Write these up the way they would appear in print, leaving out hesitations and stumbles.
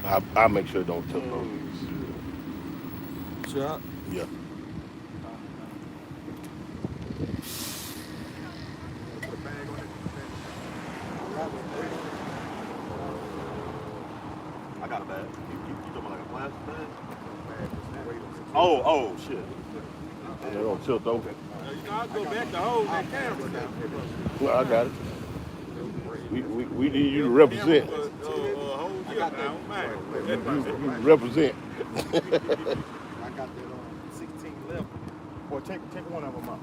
I make sure it don't tip over. Shot. Yeah. Put a bag on it. I got a bag. You talking about like a plastic bag? Oh, shit. Yeah, it don't tilt over. You know, I'll go back to hold that camera down. Well, I got it. We need you to represent. Hold you up now, man. You represent. I got that on 16 left. Boy, take one of them out.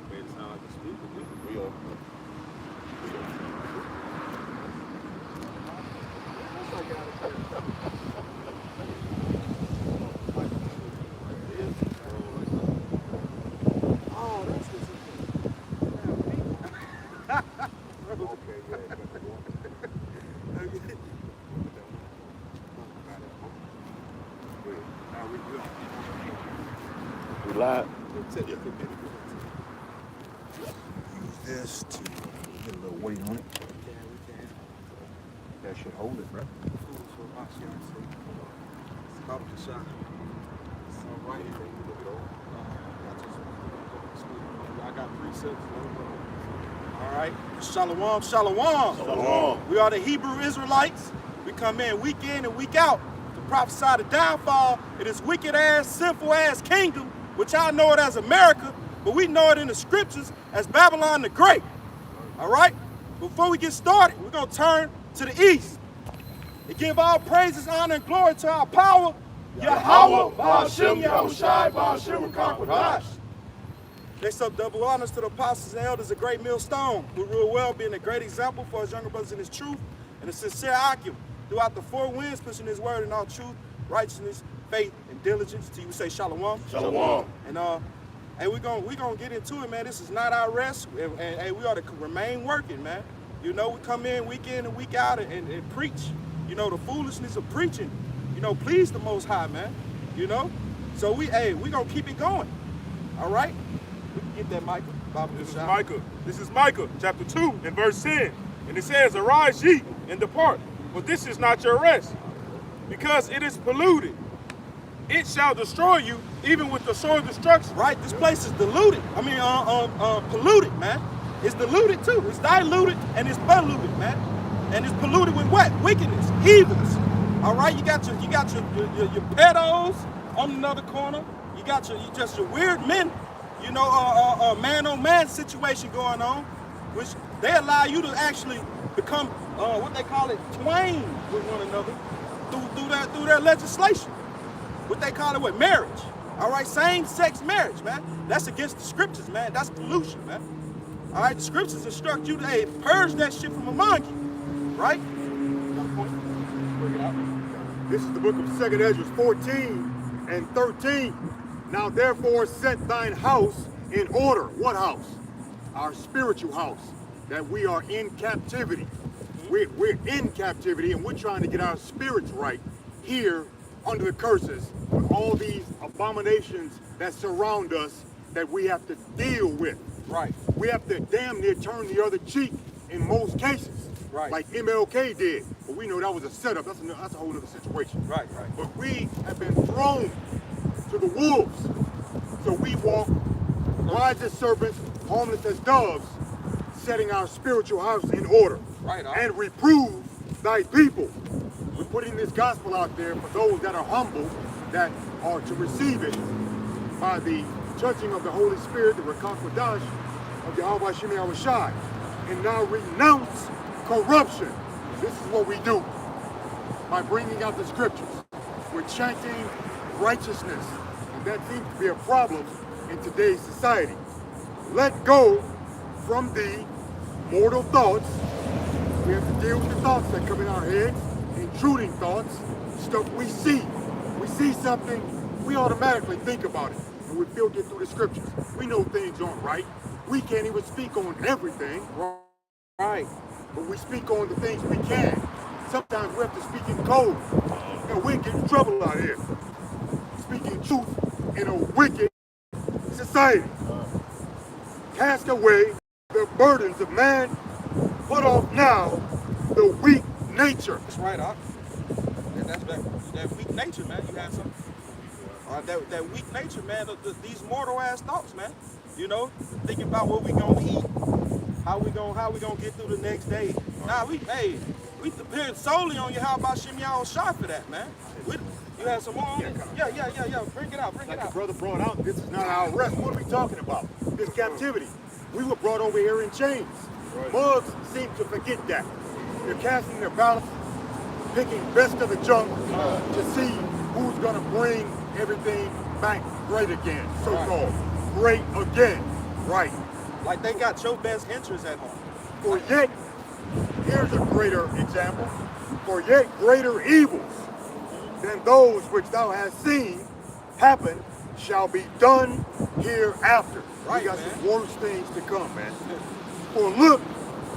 Made it sound like a speaker. We on. Oh, that's what's We live. Use this to get a little weight on it. That should hold it, bro. Stop the shot. All right. I got precepts. All right. Shalom, shalom. Shalom. We are the Hebrew Israelites. We come in week in and week out to prophesy the downfall of this wicked ass, sinful ass kingdom, which I know it as America, but we know it in the scriptures as Babylon the Great. All right? Before we get started, we're going to turn to the east and give all praises, honor, and glory to our power, Yahweh, Ba'ashem, Yahushai, Ba'ashem, Kakwadash. Next up, double honors to the apostles and elders of Great Millstone, who rule well, being a great example for his younger brothers in his truth and a sincere occupant throughout the four winds, pushing his word in all truth, righteousness, faith, and diligence. To you say shalom. Shalom. And hey, we gonna get into it, man. This is not our rest, and we ought to remain working, man. You know, we come in week and week out and preach. You know, the foolishness of preaching. You know, please the Most High, man. You know, so we gonna keep it going. All right. We can get that, Micah. This is Micah, chapter 2, and verse 10. And it says, "Arise ye and depart, for this is not your rest, because it is polluted. It shall destroy you, even with the sword of destruction." Right? This place is diluted. I mean, polluted, man. It's diluted too. It's diluted and it's polluted, man. And it's polluted with what? Wickedness, heathens. All right, you got your pedos on another corner. You got your weird men. You know, man on man situation going on, which they allow you to actually become what they call it, twain with one another through their legislation. What they call it, what, marriage. All right, same-sex marriage, man. That's against the scriptures, man. That's pollution, man. All right, the scriptures instruct you to, hey, purge that shit from among you, right? This is the book of 2 Ezra 14 and 13. Now therefore set thine house in order. What house? Our spiritual house. That we are in captivity. We're in captivity and we're trying to get our spirits right here under the curses with all these abominations that surround us that we have to deal with. Right. We have to damn near turn the other cheek in most cases. Right. Like MLK did. But we know that was a setup. That's a whole other situation. Right. But we have been thrown to the wolves. So we walk wise as serpents, harmless as doves, setting our spiritual house in order. Right. And reprove thy people. We're putting this gospel out there for those that are humble, that are to receive it by the touching of the Holy Spirit, the Rakakwadash of Yahweh Shem Yahushai. And now renounce corruption. This is what we do by bringing out the scriptures. We're chanting righteousness, and that seems to be a problem in today's society. Let go from the mortal thoughts. We have to deal with the thoughts that come in our heads, intruding thoughts, stuff we see. We see something, we automatically think about it, and we filter through the scriptures. We know things aren't right. We can't even speak on everything, right? But we speak on the things we can. Sometimes we have to speak in code. You know, we get in trouble out here. Speaking truth in a wicked society. Cast away the burdens of man. Put off now the weak nature. That's right, Doc. And that's that weak nature, man. You have some. That weak nature, man. These mortal ass thoughts, man. You know, thinking about what we gonna eat, how we gonna get through the next day. Nah, we depend solely on you. How about Shimmy shot for that, man? You have some more on it? Yeah. Bring it out. Like the brother brought out, this is not our rest. What are we talking about? This captivity. We were brought over here in chains. Mugs seem to forget that. They're casting their ballots, picking best of the junk to see who's gonna bring everything back great again. So-called great again. Right. Like they got your best interests at home. For yet, here's a greater example. For yet greater evils than those which thou hast seen happen shall be done hereafter. Right, we got man. some worse things to come, man. For look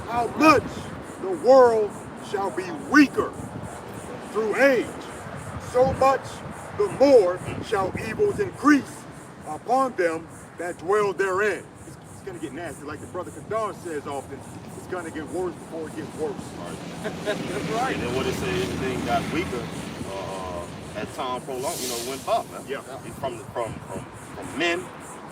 how much the world shall be weaker through age. So much the more shall evils increase upon them that dwell therein. It's going to get nasty. Like the brother Kadar says often, it's going to get worse before it gets worse. That's right. And then what it said, everything got weaker as time prolonged, went up, man. Yeah. From men.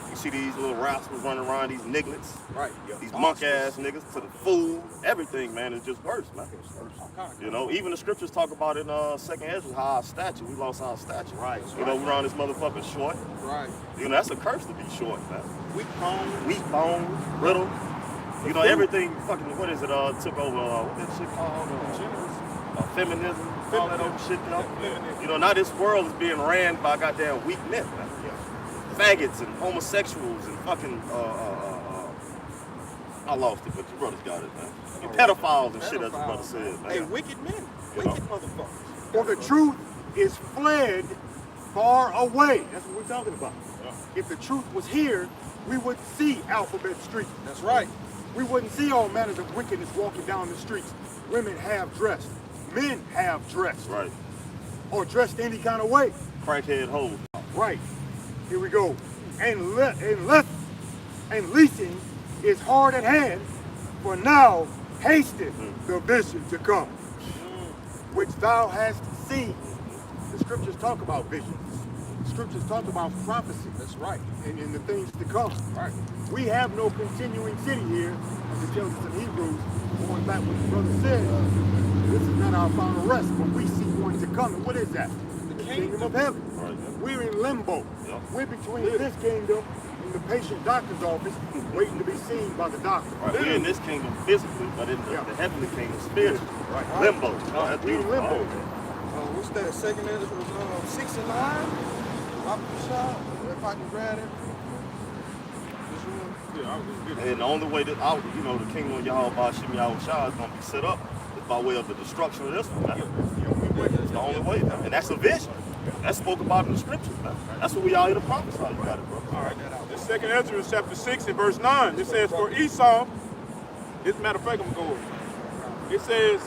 You see these little rascals running around, these nigglets, Right. these monk-ass niggas, to the food, everything, man, is just worse, man. Even the scriptures talk about in 2nd Ezra how our stature, we lost our stature. Right. We run this motherfucker short. Right. That's a curse to be short, man. Weak bone. Brittle. Everything fucking, what is it, took over, what that shit called? Feminism, all that old shit, now this world is being ran by goddamn weak men, man. Faggots and homosexuals and fucking, I lost it, but your brothers got it, man. And pedophiles and shit, as the brother said, man. Hey, wicked men. Wicked motherfuckers. For the truth is fled far away. That's what we're talking about. If the truth was here, we would see Alphabet Street. That's right. We wouldn't see all manners of wickedness walking down the streets. Women have dressed. Men have dressed. Right. Or dressed any kind of way. Crackhead hoes. Right. Here we go. And leasing is hard at hand, for now hasteth the vision to come, which thou hast seen. The scriptures talk about visions. The scriptures talk about prophecy. That's right. And the things to come. Right. We have no continuing city here, as it tells us in Hebrews, going back what the brother said. This is not our final rest, but we see one to come. And what is that? The kingdom of heaven. Right. We're in limbo. Yeah. We're between this kingdom and the patient doctor's office, waiting to be seen by the doctor. Right. We're in this kingdom physically, but in the heavenly kingdom spiritually. Right. Limbo. We're in limbo. What's that? 2nd Ezra was 6 and 9. If I can grab it. And the only way that the kingdom of Yahweh Shimmy Shah is going to be set up is by way of the destruction of this one, man. It's the only way, man. And that's a vision. That's spoken about in the scriptures, man. That's what we all here to prophesy. You got it, bro. All right. This 2nd Ezra chapter 6 and verse 9. It says, for Esau, as a matter of fact, I'm going to go over. It says,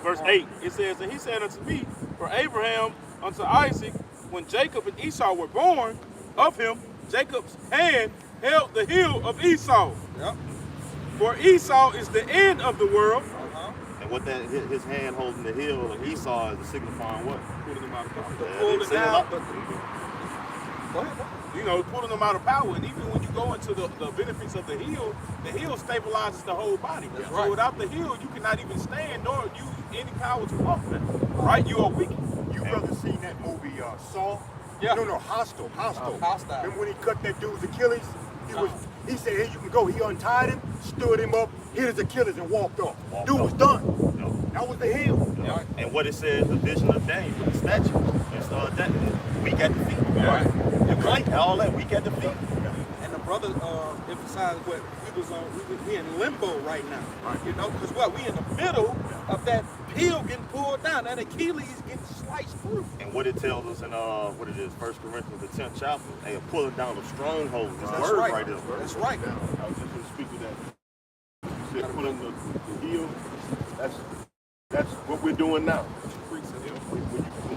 verse 8, it says, and he said unto me, for Abraham unto Isaac, when Jacob and Esau were born of him, Jacob's hand held the heel of Esau. Yep. For Esau is the end of the world. And what that his hand holding the heel of Esau is signifying what? Pulling him out of power. Pulling down. Pulling them out of power. And even when you go into the benefits of the heel stabilizes the whole body. That's So right. without the heel, you cannot even stand nor use any power to walk. Right? You are weak. You brothers seen that movie Saw? Yeah. No, Hostile. Hostile. Remember when he cut that dude's Achilles? He said, hey, you can go. He untied him, stood him up, hit his Achilles, and walked off. Dude was done. That was the heel. Yeah. And what it says, the vision of Daniel, the statue, it's that weak at the feet. Right. You blink, all that weak at the feet. And the brother emphasized what we was on. We in limbo right now. Right. Because we in the middle of that heel getting pulled down, that Achilles getting sliced through. And what it tells us in 1 Corinthians, the 10th chapter, they are pulling down the strongholds. It's That's word right. there. That's right. I was just going to speak to that. You said put on the heel. That's what we're doing now. When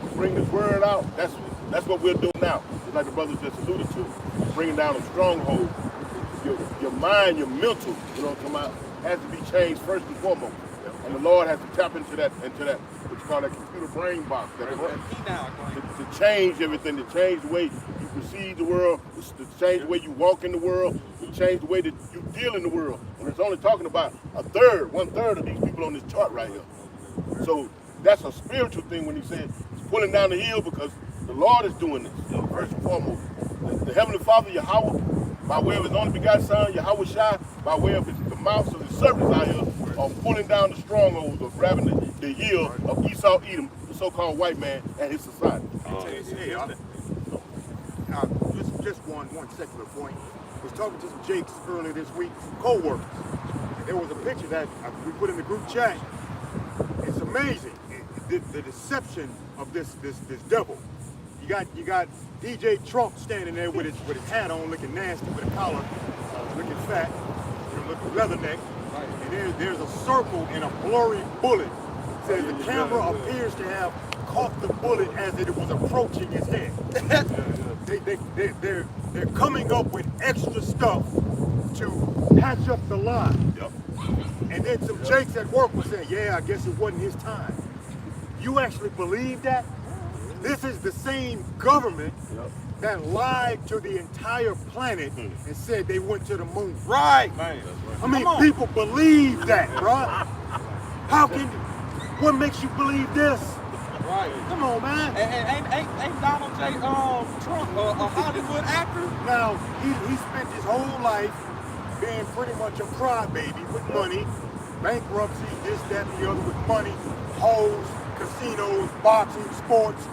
you bring this word out, that's That's what we're doing now. It's like the brothers just alluded to, bringing down a stronghold. Your mind, your mental, you know what I'm talking about, has to be changed first and foremost. And the Lord has to tap into that, what you call that computer brain box, to change everything, to change the way you perceive the world, to change the way you walk in the world, to change the way that you deal in the world. And it's only talking about one-third of these people on this chart right here. So that's a spiritual thing when he said he's pulling down the hill, because the Lord is doing this, first and foremost. The Heavenly Father, Yahweh, by way of his only begotten Son, Yahweh Shai, by way of the mouths of his servants out here, are pulling down the strongholds of grabbing the heel of Esau Edom, the so-called white man, and his society. Just one secular point. I was talking to some Jakes earlier this week, some co-workers. And there was a picture that we put in the group chat. It's amazing, the deception of this devil. You got DJ Trump standing there with his hat on, looking nasty, with a collar, looking fat, looking leatherneck. Right. And there's a circle and a blurry bullet. It says the camera appears to have caught the bullet as it was approaching his head. They're coming up with extra stuff to patch up the lie. Yep. And then some Jakes at work were saying, yeah, I guess it wasn't his time. You actually believe that? This is the same government that lied to the entire planet and said they went to the moon. Right. I mean, people believe that, bro. How can what makes you believe this? Right. Come on, man. And ain't Donald J. Trump a Hollywood actor? Now, he spent his whole life being pretty much a crybaby with money, bankruptcy, this, that, and the other, with money, hoes, casinos, boxing, sports.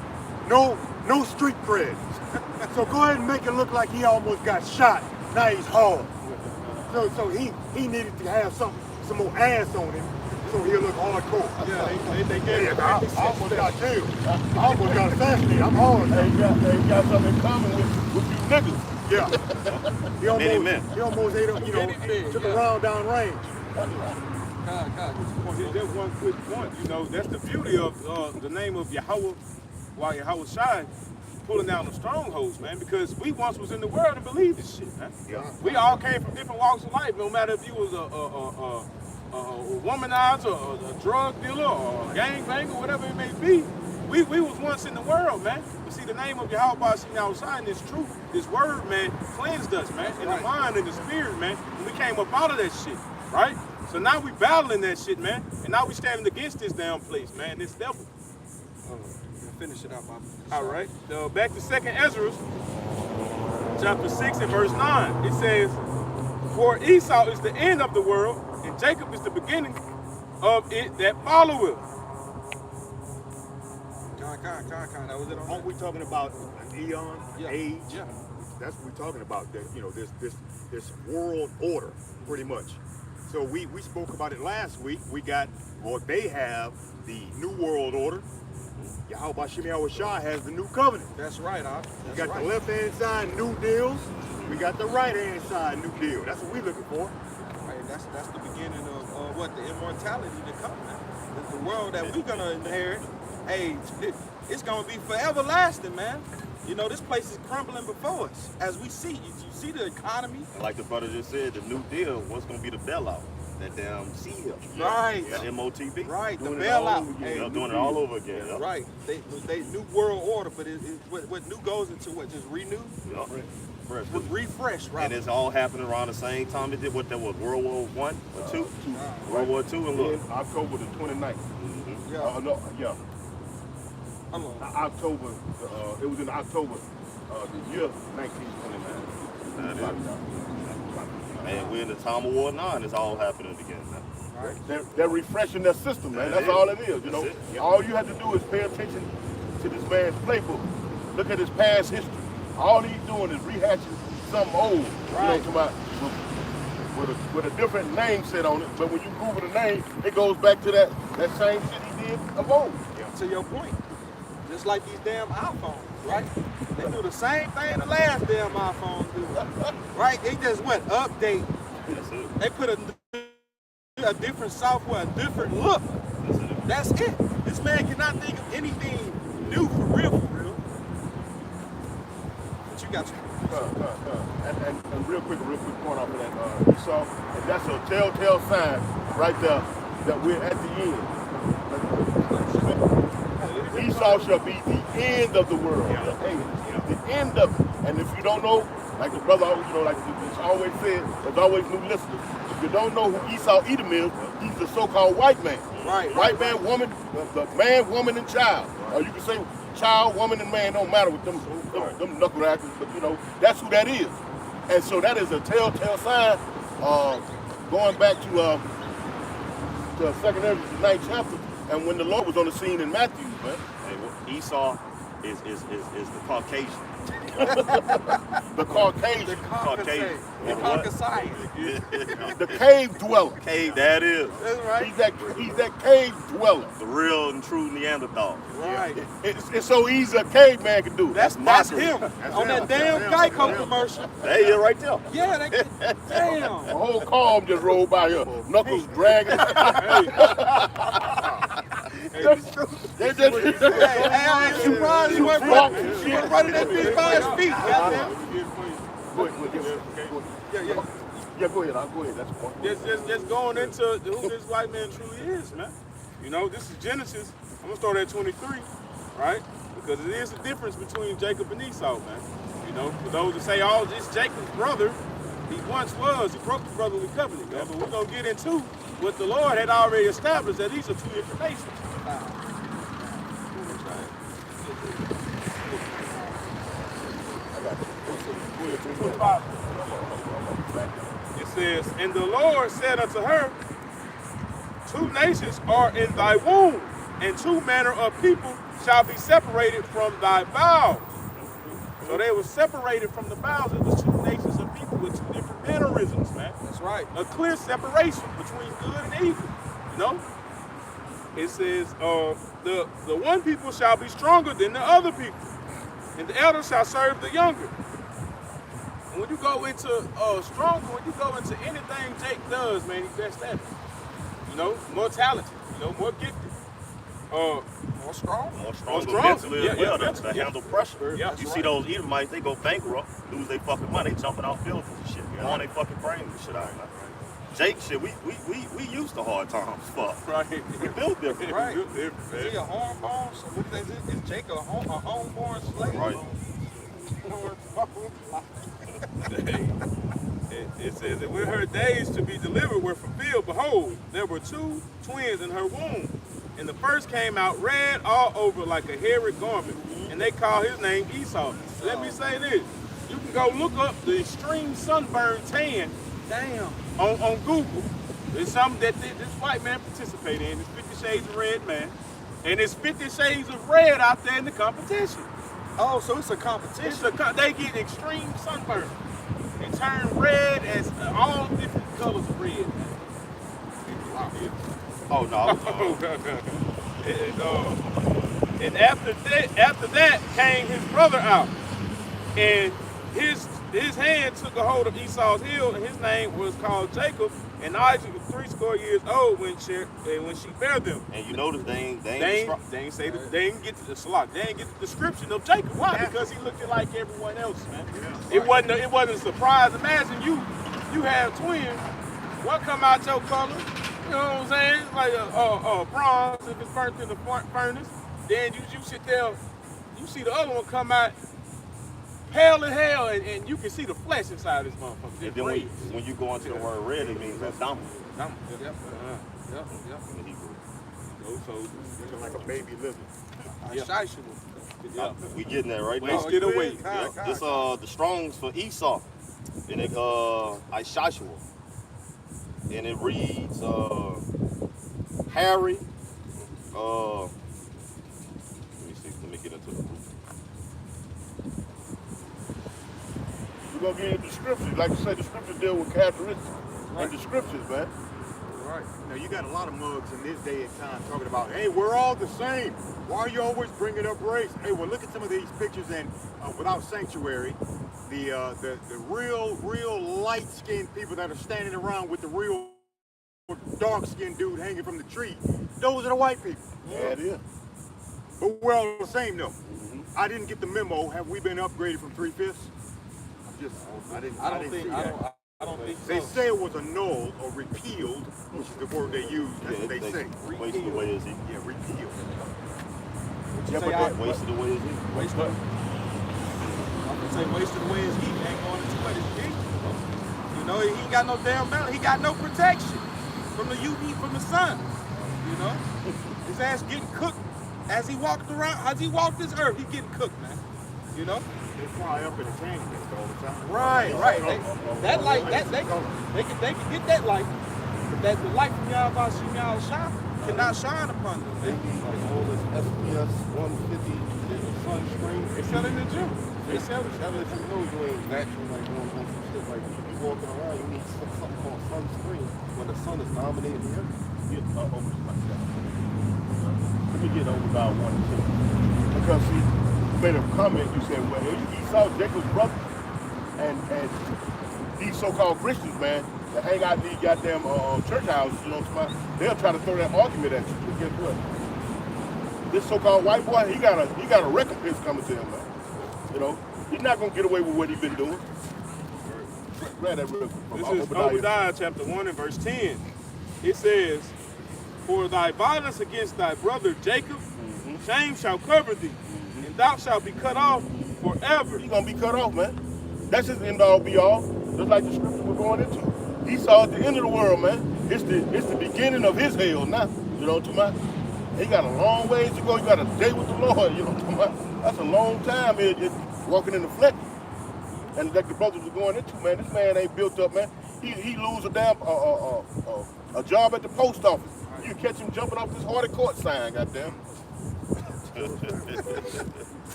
No street cred. So go ahead and make it look like he almost got shot. Now he's hard. So he needed to have some more ass on him so he'll look hardcore. Yeah, they get it. I almost got killed. I almost got assassinated. I'm hard. They got something in common with you niggas. Yeah. He almost ate him, took a round down range. Just one quick point, that's the beauty of the name of Yahweh, while Yahweh Shai pulling down the strongholds, man, because we once was in the world and believed this shit, man. Yeah. We all came from different walks of life, no matter if you was a womanizer, a drug dealer, or a gangbanger, whatever it may be. We was once in the world, man. But see, the name of Yahweh Shai and this truth, this word, man, cleansed us, man, in the mind and the spirit, man. And we came up out of that shit, right? So now we battling that shit, man, and now we standing against this damn place, man, this devil. Finish it out, Bob. All right. Back to 2nd Ezra, chapter 6 and verse 9. It says, "For Esau is the end of the world, and Jacob is the beginning of it that followeth." That was it. Aren't we talking about an eon, age? Yeah. That's what we're talking about. That this world order, pretty much. So we spoke about it last week. They have the new world order. Yahweh Shai has the new covenant. That's right, We got the left-hand side, new deals. We got the right-hand side, new deal. That's what we're looking for. Right, that's the beginning of the immortality to come. The world that we're gonna inherit, it's gonna be forever lasting, man. This place is crumbling before us as we see. You see the economy. And like the brother just said, the new deal, what's gonna be the bailout? That damn CEO. Right. That MOTB. Right, doing the bailout. Doing it all over again. Yep. Right. They new world order, but what new goes into what? Just renew? Yep. Refresh, right? And it's all happening around the same time it did. What that was, World War I or II? World War II, and look. In October the 29th. Mm-hmm. October, it was in October, the year 1929. Man, we're in the time of War 9. It's all happening again, man. Right. They're refreshing their system, man. That's all it is, Yep. All you have to do is pay attention to this man's playbook. Look at his past history. All he's doing is rehashing something old. Right. With a different name set on it. But when you Google the name, it goes back to that same shit he did of old. To your point. Just like these damn iPhones, right? They do the same thing the last damn iPhone do, right? They just update. They put a different software, a different look. That's it. This man cannot think of anything new for real. But you got your And real quick point off of that, Esau, and that's a telltale sign right there that we're at the end. Esau shall be the end of the world. The end of it. And if you don't know, like the brother, like it's always said, there's always new listeners. If you don't know who Esau Edom is, he's the so-called white man. Right. White man, woman, the man, woman, and child. Or you can say child, woman, and man don't matter with them knuckle actors, but that's who that is. And so that is a telltale sign. Going back to 2nd Ezra, the 9th chapter, and when the Lord was on the scene in Matthew, man. Hey, well, Esau is the Caucasian. The Caucasian. The Caucasian. The Caucasian. The cave dweller. Cave, that is. That's right. He's that cave dweller. The real and true Neanderthal. Right. It's so easy a caveman can do. That's him. On that damn Geico commercial. There you right there. Yeah, damn. The whole calm just rolled by here. Knuckles dragging. Hey, I'm surprised he went running that bitch by his feet. Yeah, go ahead. I'll go ahead. That's the point. Just going into who this white man truly is, man. This is Genesis. I'm gonna start at 23, right? Because it is a difference between Jacob and Esau, man. For those that say, "Oh, this Jacob's brother, he once was. He broke the brotherly covenant." Man. But we're gonna get into what the Lord had already established, that these are two different nations. It says, "And the Lord said unto her, 2 nations are in thy womb, and 2 manner of people shall be separated from thy bowels." So they were separated from the bowels. It was 2 nations of people with 2 different mannerisms, man. That's right. A clear separation between good and evil. It says, the one people shall be stronger than the other people, and the elder shall serve the younger. And when you go into when you go into anything Jake does, man, he's best at it. More talented, more gifted. More strong. More stronger strong. mentally as well mentally, to handle pressure. Yeah, You see those Edomites, they go bankrupt, lose their fucking money, jumping off buildings and shit, blowing their fucking brains and shit out. Jake shit, we used to hard times, fuck. Right. We built different. Right. Built different, man. Is he a homeborn? So what is it? Is Jake a homeborn slave? Right. It says that when her days to be delivered were fulfilled, behold, there were 2 twins in her womb. And the first came out red all over like a hairy garment. And they call his name Esau. Let me say this. You can go look up the extreme sunburn tan on Google. It's something that this white man participated in. It's 50 Shades of Red, man. And it's 50 Shades of Red out there in the competition. Oh, so it's a competition. They get extreme sunburn and turn red as all different colors of red. Oh no. And after that came his brother out, and his hand took a hold of Esau's heel, and his name was called Jacob. And Isaac was 60 years old when she bare them. And you notice they ain't get the description of Jacob. Why? Because he looked like everyone else, man. It wasn't a surprise. Imagine you have twins. One come out your color, you know what I'm saying? It's like a bronze if it's burnt in the furnace. Then you sit there, you see the other one come out pale as hell, and you can see the flesh inside this motherfucker. And then when you go into the word red, it means dominant. Yep. In Hebrew. So Looking like a baby lizard. yeah. We getting that right now. Let's get away. This the Strongs for Esau, and it Ishashua, and it reads Harry. Let me get into the root. We're gonna get into the scriptures. Like you say, the scriptures deal with characteristics and descriptions, man. Right. Now you got a lot of mugs in this day and time talking about, hey, we're all the same. Why are you always bringing up race? Hey, well, look at some of these pictures and without sanctuary, the real light-skinned people that are standing around with the real dark-skinned dude hanging from the tree. Those are the white people. Yeah, it is. But we're all the same though. I didn't get the memo. Have we been upgraded from 3/5? just, I didn't see I that. don't think They so. say it was annulled or repealed, which is the word they use. That's what they say. Wasted away is he. Yeah, repealed. Yeah, But that wasted away is he. Wasted. I'm gonna say wasted away his heat ain't going into what his king. You know, he ain't got no damn balance. He got no protection from the UV from the sun. You know, his ass getting cooked as he walked around. As he walked this earth, he getting cooked, man. You know. They fly up in the canyon all the time. Right. That light, they can get that light, but that the light from Yahweh Shemiyah Shah cannot shine upon them. They be like all this SPS 150 sunscreen. They sell it in the gym. They sell it. That lets you know you ain't natural, like going on some shit. Like you walking around, you need something called sunscreen when the sun is dominating the earth. Get over to myself. Let me get over about 1 and 2. Because see, you made a comment, you said, well, he saw Jacob's brother and these so-called Christians, man, that hang out in these goddamn church houses, you know what I'm saying? They'll try to throw that argument at you. But guess what? This so-called white boy, he got a recompense coming to him, man. You know, he's not gonna get away with what he's been doing. Grab that real quick. This is Obadiah chapter 1 and verse 10. It says, for thy violence against thy brother Jacob, shame shall cover thee, and thou shalt be cut off forever. He's gonna be cut off, man. That's his end all be all. Just like the scripture we're going into. Esau at the end of the world, man. It's the beginning of his hell now. You know what I'm talking about? He got a long ways to go. You got a day with the Lord. You know what I'm talking about? That's a long time here walking in the flesh. And like the brothers were going into, man, this man ain't built up, man. He lose a damn a job at the post office. You catch him jumping off this Hardy Court sign, goddamn.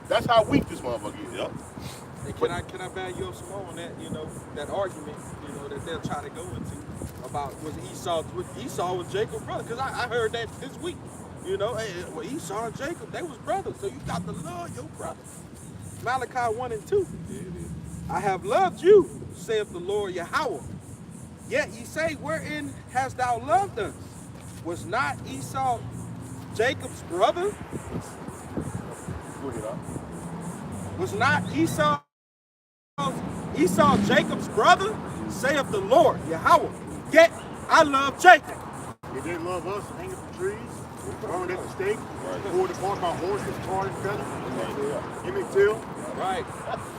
That's how weak this motherfucker is. Yep. And can I back you up some more on that? You know, that argument, you know, that they'll try to go into about was Esau was Jacob's brother? Because I heard that this week. You know, hey, well, Esau and Jacob, they was brothers, so you got to love your brother. Malachi 1 and 2. I have loved you, saith the Lord Yahweh. Yet ye say, wherein hast thou loved us? Was not Esau Jacob's brother? Look it up. Was not Esau Jacob's brother? Saith the Lord Yahweh. Yet I love Jacob. If they love us, hanging from trees, burned at the stake, pulled apart by horses, tarred and feathered, give me till, Right.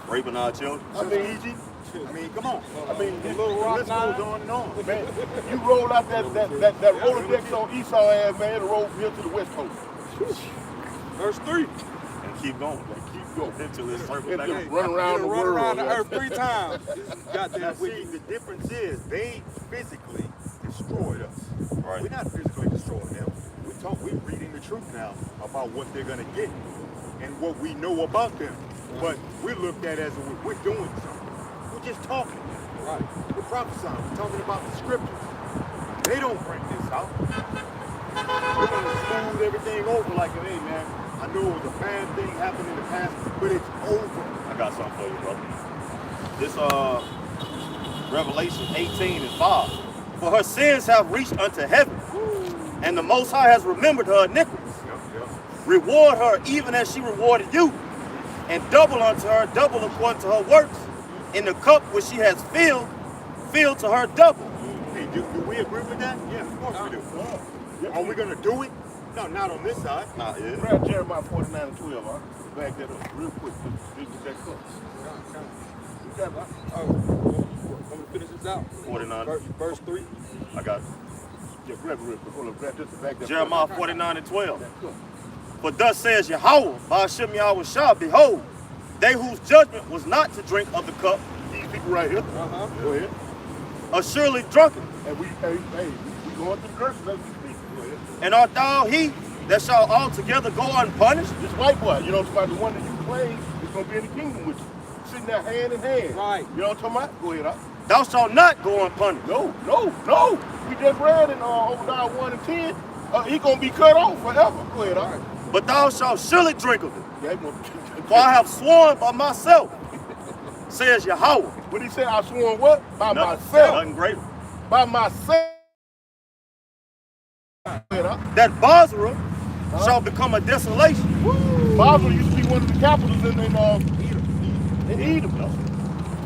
Raping our children. I mean, Egypt. I mean, come on. I mean, The list goes on and on. man, you roll out that Rolodex on Esau ass, man, it'll roll here to the West Coast. Verse 3. And keep going. Keep going. Until it's circle It'll back just up. run around the Run world. around the man. earth 3 times. This is Now, goddamn see, wicked. the difference is they physically destroyed us. Right. We're not physically destroying them. We're reading the truth now about what they're going to get and what we know about them. But we're looked at as we're doing something. We're just talking. Right. We're prophesying. We're talking about the scriptures. They don't bring this out. We're going to smooth everything over like, hey, man, I know it was a bad thing happened in the past, but it's over. I got something for you, brother. This Revelation 18 and 5. For her sins have reached unto heaven, and the Most High has remembered her iniquities. Reward her even as she rewarded you, and double unto her, double according to her works. In the cup which she has filled, fill to her double. Hey, do we agree with that? Yeah, of course we do. Are we going to do it? No, not on this side. Nah, yeah. Grab Jeremiah 49 and 12, huh? Back that up real quick. Just get that close. You got it, huh? I'm going to finish this out. 49. Verse 3. I got it. Yeah, grab it real quick. Hold on, grab this and back that Jeremiah up. 49 and 12. That's good. For thus says Yahweh, by Hashem Yahweh Shah, behold, they whose judgment was not to drink of the cup, These people right here. Go ahead. are surely drunken. And we going through the curses as we speak. Go ahead. And art thou he that shall altogether go unpunished? This white boy, you know what I'm talking about, the one that you claim is going to be in the kingdom with you. Sitting there hand in hand. Right. You know what I'm talking about? Go ahead, huh? Thou shalt not go unpunished. No. We just read in Obadiah 1 and 10, he going to be cut off forever. Go ahead, huh? But thou shalt surely drink of it. Yeah, he gonna- For I have sworn by myself, says Yahweh. What he said, I sworn what? By Nothing, myself. nothing greater. By myself. Go ahead, huh? That Basra shall become a desolation. Basel used to be one of the capitals in Edom.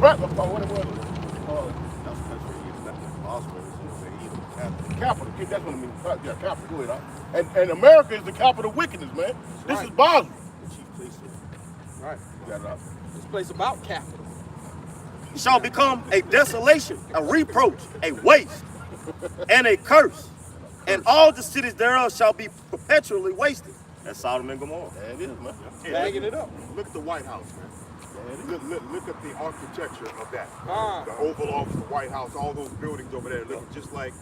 what it was. That's country. That's Boswell. Capital. That's what I mean. Yeah, capital. Go ahead. And America is the capital of wickedness, man. This is Basel. The chief place there. Right. You got it out. This place about capital. Shall become a desolation, a reproach, a waste, and a curse. And all the cities thereof shall be perpetually wasted. That's Sodom and Gomorrah. There it is, man. Bagging it up. Look at the White House, man. Look at the architecture of that. Ah. The Oval Office, the White House, all those buildings over there look just like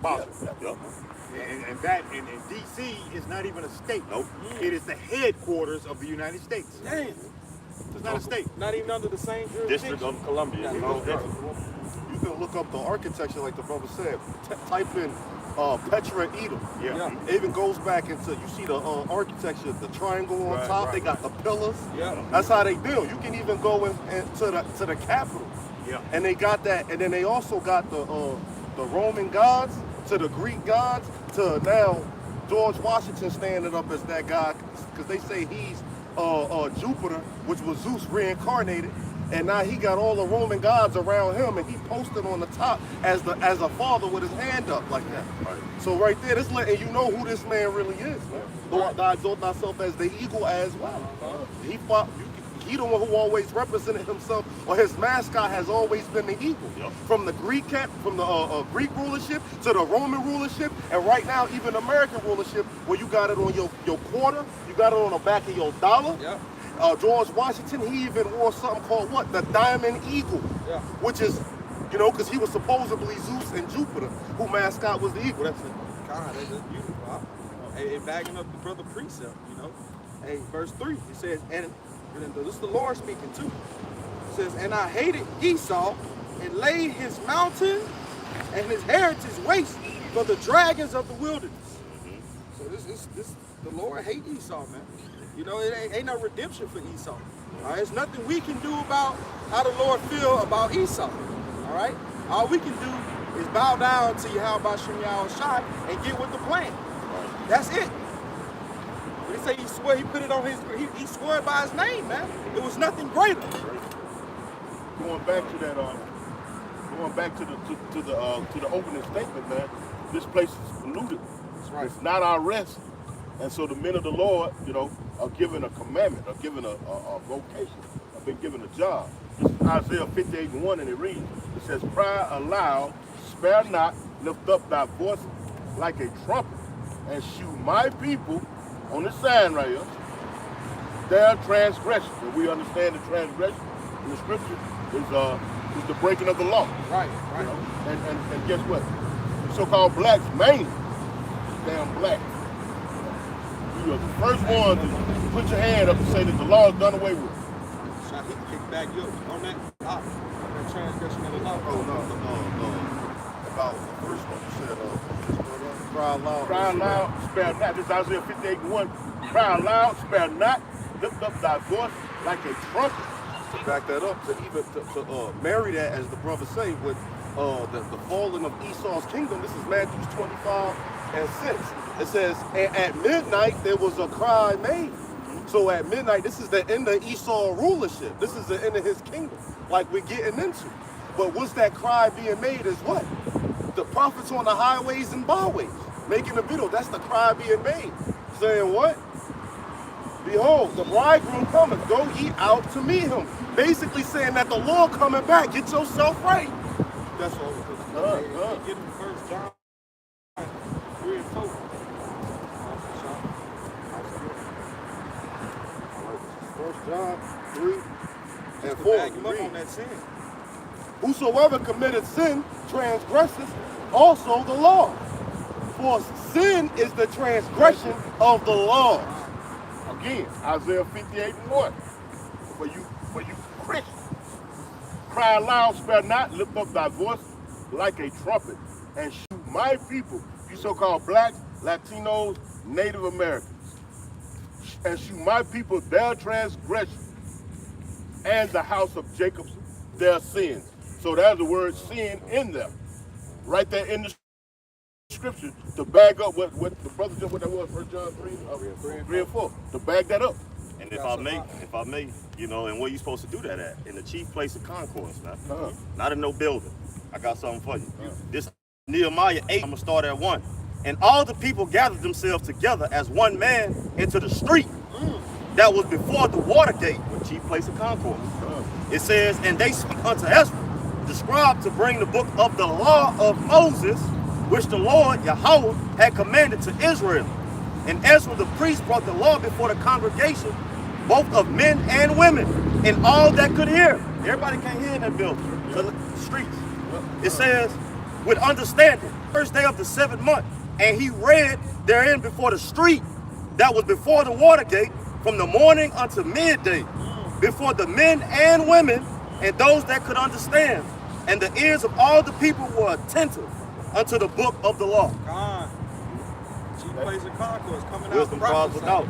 Basel. Yep. And that in D.C. is not even a state. Nope. It is the headquarters of the United States. Damn. It's not a state. Not even under the same jurisdiction. District of Columbia. Yeah. You can look up the architecture, like the brother said. Type in Petra Edom. Yeah. It even goes back into, you see the architecture, the triangle on Right, top. right. They got the pillars. Yeah. That's how they build. You can even go to the Capitol. Yeah. And they got that, and then they also got the Roman gods to the Greek gods to now George Washington standing up as that god, because they say he's Jupiter, which was Zeus reincarnated, and now he got all the Roman gods around him, and he posted on the top as a father with his hand up like that. Right. So right there, this letting you know who this man really is, man. Lord, thou exalt thyself as the eagle as well. He the one who always represented himself, or his mascot has always been the eagle. Yep. From the Greek Greek rulership to the Roman rulership, and right now even American rulership, where you got it on your quarter, you got it on the back of your dollar. Yep. George Washington, he even wore something called what? The Diamond Eagle, Yeah. which is, because he was supposedly Zeus and Jupiter, who mascot was the eagle. That's it. God, that's just beautiful. Hey, bagging up the brother precept, Hey, verse 3, it says, and this is the Lord speaking too. It says, and I hated Esau and laid his mountain and his heritage waste for the dragons of the wilderness. So this the Lord hate Esau, man. It ain't no redemption for Esau. All right, there's nothing we can do about how the Lord feel about Esau. All right, all we can do is bow down to Yahweh Shem Shai and get with the plan. That's it. When he say he swore, he put it on he swore it by his name, man. It was nothing greater. Going back to that, going back to the opening statement, man. This place is polluted. That's right. It's not our rest, and so the men of the Lord, are given a commandment, are given a vocation, have been given a job. This is Isaiah 58:1, and it reads, it says, "Cry aloud, spare not, lift up thy voice like a trumpet, and shew my people," on the sign right here, "their transgression." And we understand the transgression in the scripture is the breaking of the law. Right. And guess what? The so-called blacks mainly, damn black. You are the first one to put your hand up and say that the law is done away with. So he kick back you on that transgression of the law. Oh, no. About the first one, you said, cry aloud. Cry aloud, spare not. This is Isaiah 58:1. Cry aloud, spare not, lift up thy voice like a trumpet. To back that up, to marry that, as the brother say, with the falling of Esau's kingdom. This is Matthew 25:6. It says, and at midnight there was a cry made. So at midnight, this is the end of Esau rulership. This is the end of his kingdom, like we're getting into. But what's that cry being made is what? The prophets on the highways and byways making a video. That's the cry being made. Saying what? Behold, the bridegroom cometh, go ye out to meet him. Basically saying that the Lord coming back, get yourself right. That's all. Get him first John 3 and 4. First John 3 and 4. Bag him up on that sin. Whosoever committed sin transgresses also the law. For sin is the transgression of the law. Again, Isaiah 58:1. For you Christians, cry aloud, spare not, lift up thy voice like a trumpet, and shew my people, you so-called blacks, Latinos, Native Americans, and shew my people their transgression, and the house of Jacob their sins. So there's the word sin in there, right there in the scripture, to back up what the brother said, what that was, 1 John 3 and 4, to back that up. And if I may, you know, and where you supposed to do that at? In the chief place of concourse, man. Not in no building. I got something for you. This Nehemiah 8, I'm gonna start at 1. And all the people gathered themselves together as one man into the street that was before the water gate, the chief place of concourse. It says, and they spake unto Ezra, the scribe, to bring the book of the law of Moses, which the Lord Yahweh had commanded to Israel. And Ezra the priest brought the law before the congregation, both of men and women, and all that could hear. Everybody can't hear in that building, the streets. It says, with understanding, first day of the 7th month, and he read therein before the street that was before the water gate, from the morning unto midday, before the men and women, and those that could understand. And the ears of all the people were attentive unto the book of the law. God. Chief place of concourse coming out. Wisdom draws without.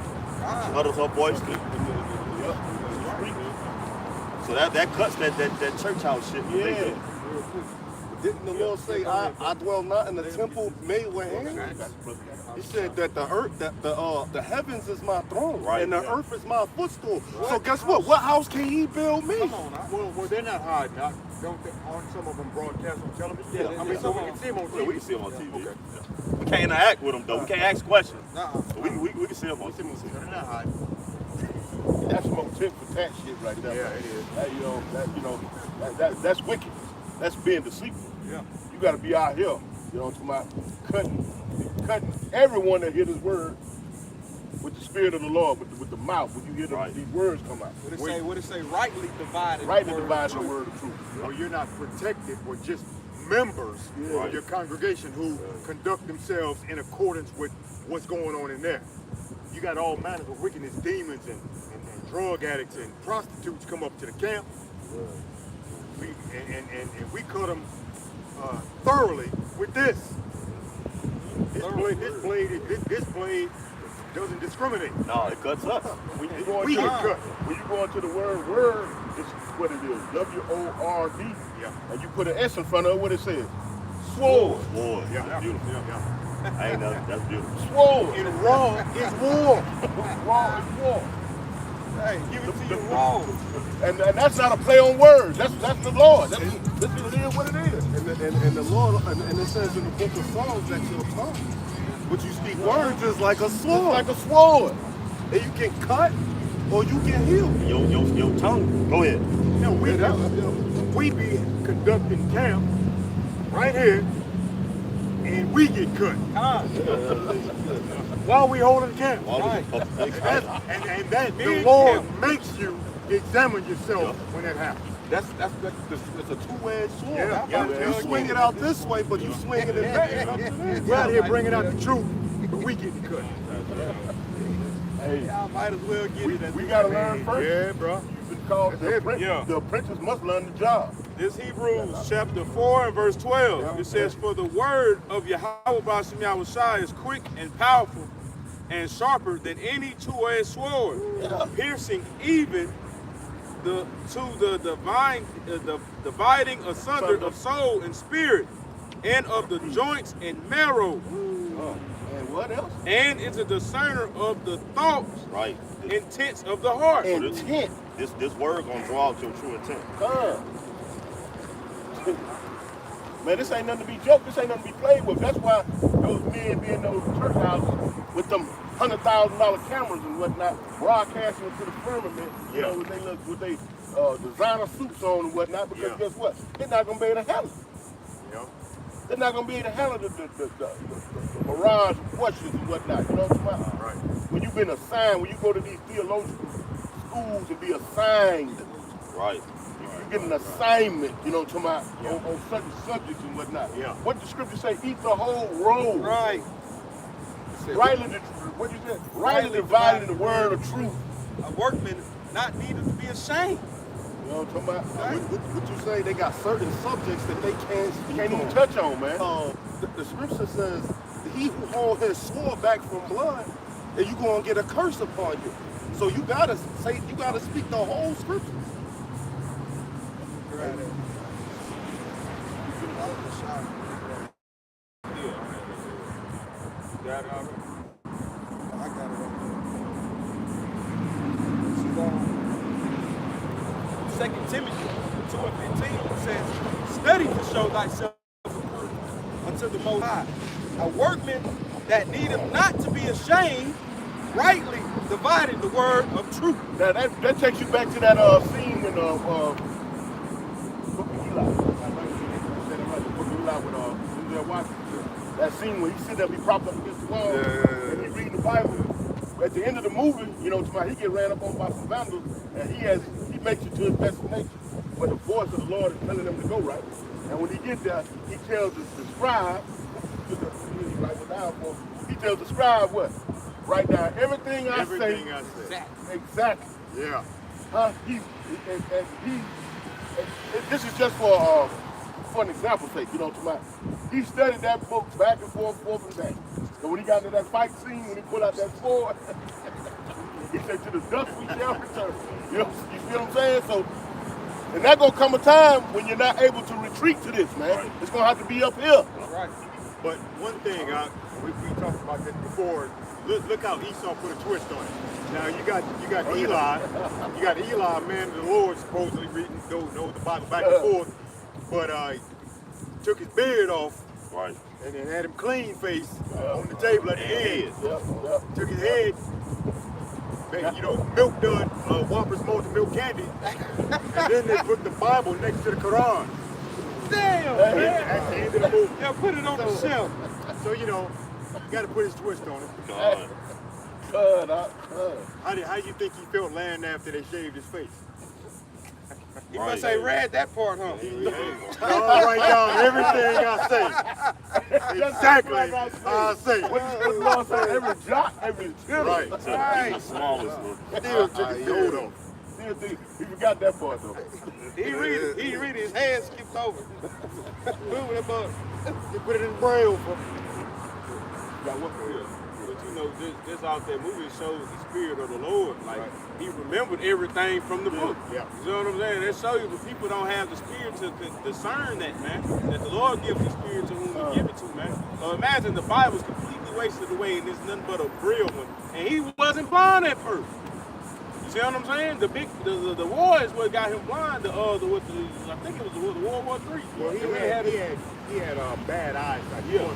Utters her voice. So that cuts that church house shit. Yeah. Didn't the Lord say, I dwell not in the temple made with hands? He said that the earth, that the heavens is my throne, Right, and the earth is my footstool. So guess what? What house can he build me? Come on now. Well, they're not hiding. Don't they, aren't some of them broadcast on television? Yeah, I mean, so we can see them on TV. Yeah, we can see them on TV. Okay. Yeah. We can't interact with them though. We can't ask questions. But we can see them on TV. They're not hiding. That's some tit for tat shit right there. Yeah, man. it is. That's wicked. That's being deceitful. Yeah. You got to be out here, to my cutting everyone that hear this word with the spirit of the Lord, with the mouth, when you hear these words come out. What it say? Rightly divided. Rightly dividing the word of truth. Or you're not protected, or just members of your congregation who conduct themselves in accordance with what's going on in there. You got all manners of wickedness, demons, and drug addicts and prostitutes come up to the camp. And we cut them thoroughly with this. This blade doesn't discriminate. No, it cuts us. When you go into the word, it's what it is. W-O-R-D. Yeah. And you put an S in front of it, what it says? Sword. War. Yeah. That's beautiful. Yeah. I ain't know. That's beautiful. Sword. And raw is war. Raw is war. Hey, give it to you raw. And that's not a play on words. That's the Lord. This is what it is. And the Lord, and it says in the book of Psalms that your tongue, what you speak words is like a sword. It's like a sword. And you can cut or you can heal. Your tongue. Go ahead. We be conducting camp right here, and we get cut. While we holding camp. And that the Lord makes you examine yourself when that happens. That's it's a two-edged sword. Yeah. You swing it out this way, but you swing it back. We're out here bringing out the truth, but we getting cut. Hey, Y'all might as well get it. we got to learn first. Yeah, bro. You've been called the apprentice. The apprentice must learn the job. This Hebrews chapter 4 and verse 12. It says, for the word of Yahweh B'Shem Yahushua is quick and powerful and sharper than any two-edged sword, piercing even the dividing asunder of soul and spirit, and of the joints and marrow, And what else? and is a discerner of the thoughts, Right. intents of the heart. Intent. This word gonna draw out your true intent. Man, this ain't nothing to be joked. This ain't nothing to be played with. That's why those men be in those church houses with them $100,000 cameras and whatnot, broadcasting to the firmament, with they designer suits on and whatnot, because guess what? They're not going to be able to handle it. Yeah. They're not going to be able to handle the mirage of questions and whatnot. You know what I'm talking about? Right. When you've been assigned, when you go to these theological schools and be assigned, Right. you get an assignment, you know what I'm talking about, on certain subjects and whatnot. Yeah. What the scripture say? Eat the whole roll. Right. Rightly dividing the word of truth. A workman not needed to be ashamed. You know what I'm talking about? What you say? They got certain subjects that they can't speak Can't even on. touch on, man. The scripture says, he who holds his sword back from blood, and you gonna get a curse upon you. So you gotta speak the whole scripture. I got it. 2 Timothy 2:15 says, study to show thyself approved unto the Most High, a workman that needeth not to be ashamed, rightly dividing the word of truth. Now that takes you back to that scene in Book of Eli. The Book of Eli with Denzel Washington. That scene where he sitting there, he propped up against the wall, and he reading the Bible. At the end of the movie, you know, he get ran up on by some vandals, and he makes it to his destination. But the voice of the Lord is telling him to go right. And when he gets there, he tells the scribe, he tells the scribe what? Write down everything I say. Exactly. Yeah. This is just for an example's sake, you know, he studied that book back and forth and back. So when he got into that fight scene, when he pulled out that sword, he said, to the dust we shall return. You know, you see what I'm saying? So, and that gonna come a time when you're not able to retreat to this, man. Right. It's gonna have to be uphill. Right. But one thing, we talked about this before. Look how Esau put a twist on it. Now you got Eli, man, the Lord supposedly reading know the Bible back and forth, but took his beard off, Right. and then had him clean face on the table at the end. Took his head, you know, milk done, Whopper's malted milk candy, and then they put the Bible next to the Quran. Damn, At man. the end of the movie. Yeah, put it on the shelf. So you know, you got to put his twist on it. How do you think he felt laying after they shaved his face? You must ain't read that part, huh? I'll write down everything I say. Exactly. I say. What the Lord said, every jot, every tittle. Right. The smallest one. Still took his coat off. He forgot that part though. He read his hand skipped over. Moving about. He put it in braille for But you know, this out there movie shows the spirit of the Lord. Like, he remembered everything from the book. Yeah. You know what I'm saying? That shows you that people don't have the spirit to discern that, man. That the Lord gives the spirit to whom he give it to, man. So imagine the Bible's completely wasted away and it's nothing but a real one. And he wasn't blind at first. You see what I'm saying? The war is what got him blind. I think it was World War III. Well, he had bad eyes. Like Yeah.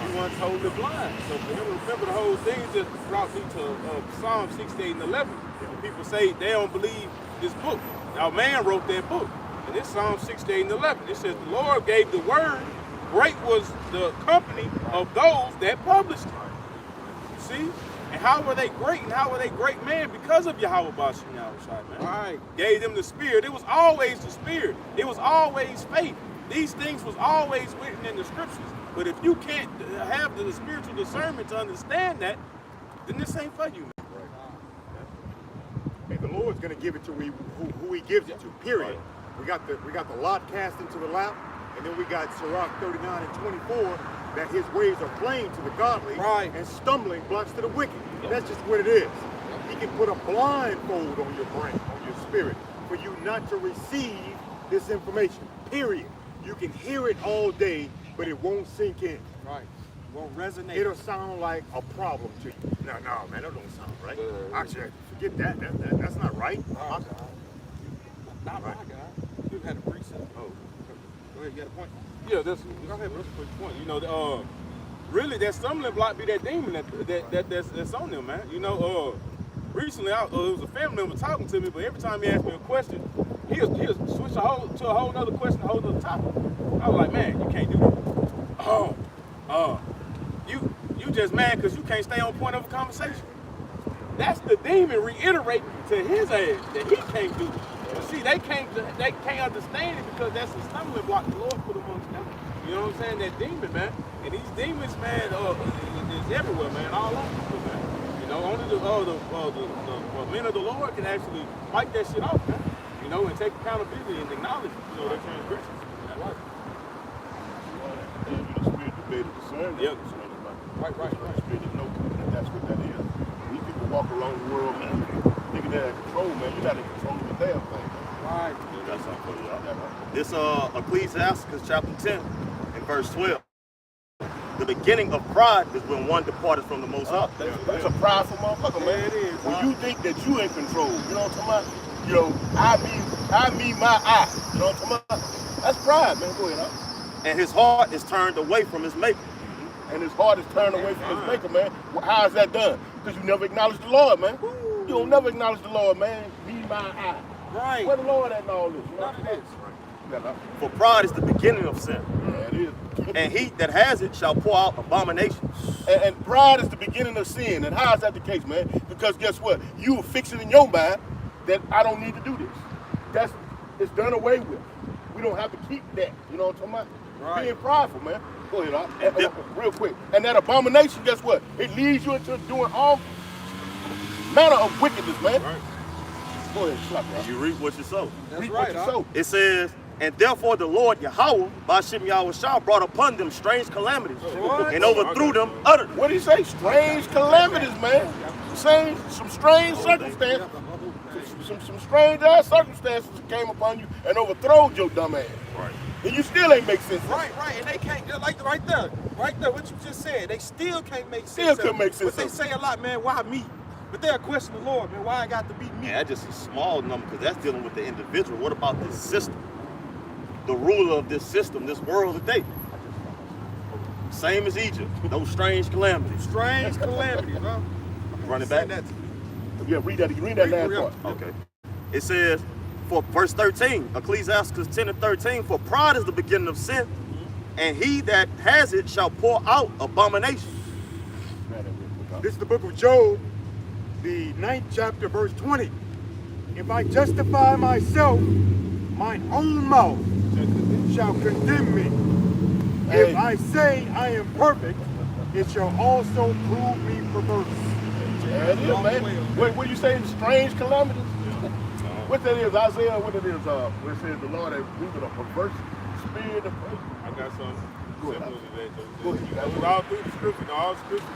He wasn't totally blind. So for him to remember the whole thing just brought me to Psalm 68 and 11. When people say they don't believe this book. Our man wrote that book. And it's Psalm 68 and 11. It says the Lord gave the word. Great was the company of those that published it. See? And how were they great and how were they great, man? Because of Yahweh Bashim Yahushai, man. Right. Gave them the spirit. It was always the spirit. It was always faith. These things was always written in the scriptures. But if you can't have the spiritual discernment to understand that, then this ain't for you, man. And the Lord's going to give it to who he gives it to, period. Right. We got the lot cast into the lap, and then we got Sirach 39 and 24, that his ways are plain to the godly and stumbling blocks to the wicked. That's just what it is. He can put a blindfold on your brain, on your spirit, for you not to receive this information, period. You can hear it all day, but it won't sink in. Right. Won't resonate. It'll sound like a problem to you. No, man, that don't sound right. Actually, forget that. That's not right. Not right. You had a precept. Oh, go ahead. You got a point. Yeah, that's a quick point. You know, really, that stumbling block be that demon that's on them, man. You know, recently, it was a family member talking to me, but every time he asked me a question, he'll switch to a whole other question, a whole other topic. I was like, man, you can't do that. You just mad because you can't stay on point of a conversation. That's the demon reiterating to his ass that he can't do it. You see, they can't understand it because that's a stumbling block the Lord put amongst them. You know what I'm saying? That demon, man. And these demons, man, is everywhere, man, all over, man. You know, only the men of the Lord can actually fight that shit off, man. You know, and take accountability and acknowledge, you know, their transgressions. Right. Yeah. Right. That's what that is. These people walk around the world, man, thinking they're in control, man. You're not in control of the damn thing. Right. Yeah, that's not for y'all. This Ecclesiastes chapter 10 and verse 12. The beginning of pride is when one departed from the Most High. That's a prideful motherfucker, man. Yeah, it is. When you think that you in control, you know what I'm talking about? You know, I be I mean my eye. You know what I'm talking about? That's pride, man. Go ahead, huh? And his heart is turned away from his maker. And his heart is turned away from his maker, man. Well, how is that done? Because you never acknowledge the Lord, man. You don't never acknowledge the Lord, man. Me, my eye. Right. Where the Lord at in all this? You know? None of this. For pride is the beginning of sin. Yeah, it is. And he that has it shall pour out abominations. And pride is the beginning of sin. And how is that the case, man? Because guess what? You were fixing in your mind that I don't need to do this. It's done away with. We don't have to keep that. You know what I'm talking about? Right. Being prideful, man. Go ahead, real quick. And that abomination, guess what? It leads you into doing all manner of wickedness, man. Right. Go ahead, slap And you reap what you sow. That's Reap right, what you huh? sow. It says, and therefore the Lord Yahweh, Bashim Yahushua, brought upon them strange calamities What? and overthrew them utterly. What did he say? Strange calamities, man. Some strange circumstances. Some strange ass circumstances came upon you and overthrowed your dumb ass. Right. And you still ain't make sense. Right, and they can't, like right there, what you just said, they still can't make sense. Still couldn't make sense But they of it. say a lot, man, why me? But they'll question the Lord, man, why I got to be me? And that's just a small number because that's dealing with the individual. What about this system? The ruler of this system, this world today. Same as Egypt, those strange calamities. Strange calamities, huh? Run it back. Yeah, read that last part. Okay. It says, for verse 13, Ecclesiastes 10 and 13, for pride is the beginning of sin, and he that has it shall pour out abomination. This is the book of Job, the 9th chapter, verse 20. If I justify myself, mine own mouth shall condemn me. Hey. If I say I am perfect, it shall also prove me perverse. Yeah, it is, man. What you say? Strange calamities? What that is, Isaiah, what it is, where it says the Lord has given a perverse spirit of praise. I got some Go ahead. similar to that. Go ahead, you got Those all through the scripture, all scriptures,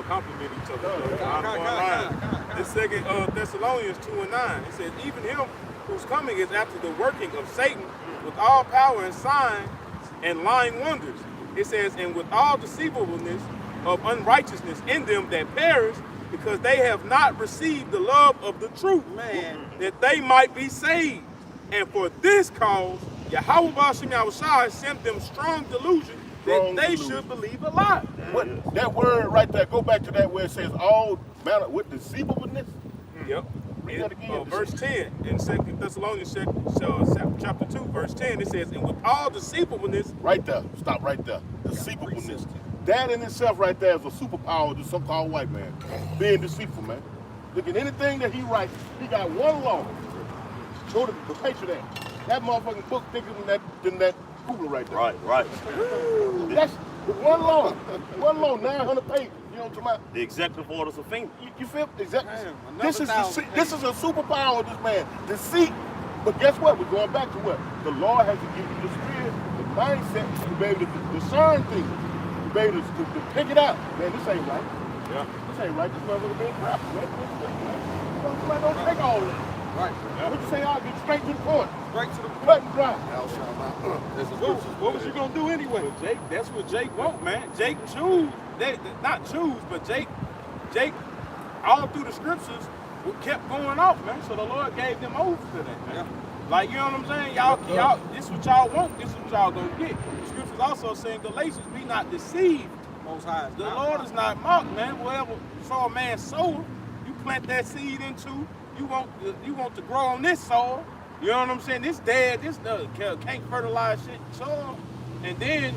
complement each other. This second Thessalonians 2 and 9, it says, even him whose coming is after the working of Satan with all power and signs and lying wonders. It says, and with all deceivableness of unrighteousness in them that perish, because they have not received the love of the truth, Man. that they might be saved. And for this cause, Yahweh Bashim Yahushua sent them strong delusion that they should believe a lie. What, that word right there, go back to that where it says all manner with deceivableness. Yep. Read that again. Verse 10 in 2 Thessalonians chapter 2, verse 10, it says, and with all deceivableness. Right there. Stop right there. Deceivableness. That in itself right there is a superpower of the so-called white man. Being deceitful, man. Look at anything that he writes, he got one law. Show the picture that. That motherfucking book thicker than that cooler right there. Right. That's the one law, 900 pages. You know what I'm talking about? The executive orders of FEMA. You feel exactly? Damn, This is another this is a superpower of this man, deceit. But guess what? We're going back to what the Lord has to give you the spirit, the mindset to be able to discern things, to be able to pick it out. Man, this ain't right. Yeah. This ain't right. This motherfucker being crap. Man, somebody don't take all of that. Right. What you say? I'll get straight to the point. Straight to the Cut and dry. What was you gonna do anyway? Jake, that's what Jake want, man. Jake choose, not choose, but Jake, all through the scriptures, kept going off, man. So the Lord gave them over to that, man. Yeah. Like, you know what I'm saying? Y'all, this is what y'all want, this is what y'all gonna get. The scriptures also saying, Galatians, be not deceived. Most High. The Lord is not mocked, man. Whatever saw a man sow, you plant that seed into, you want to grow on this soil. You know what I'm saying? This dead, this can't fertilize shit soil, and then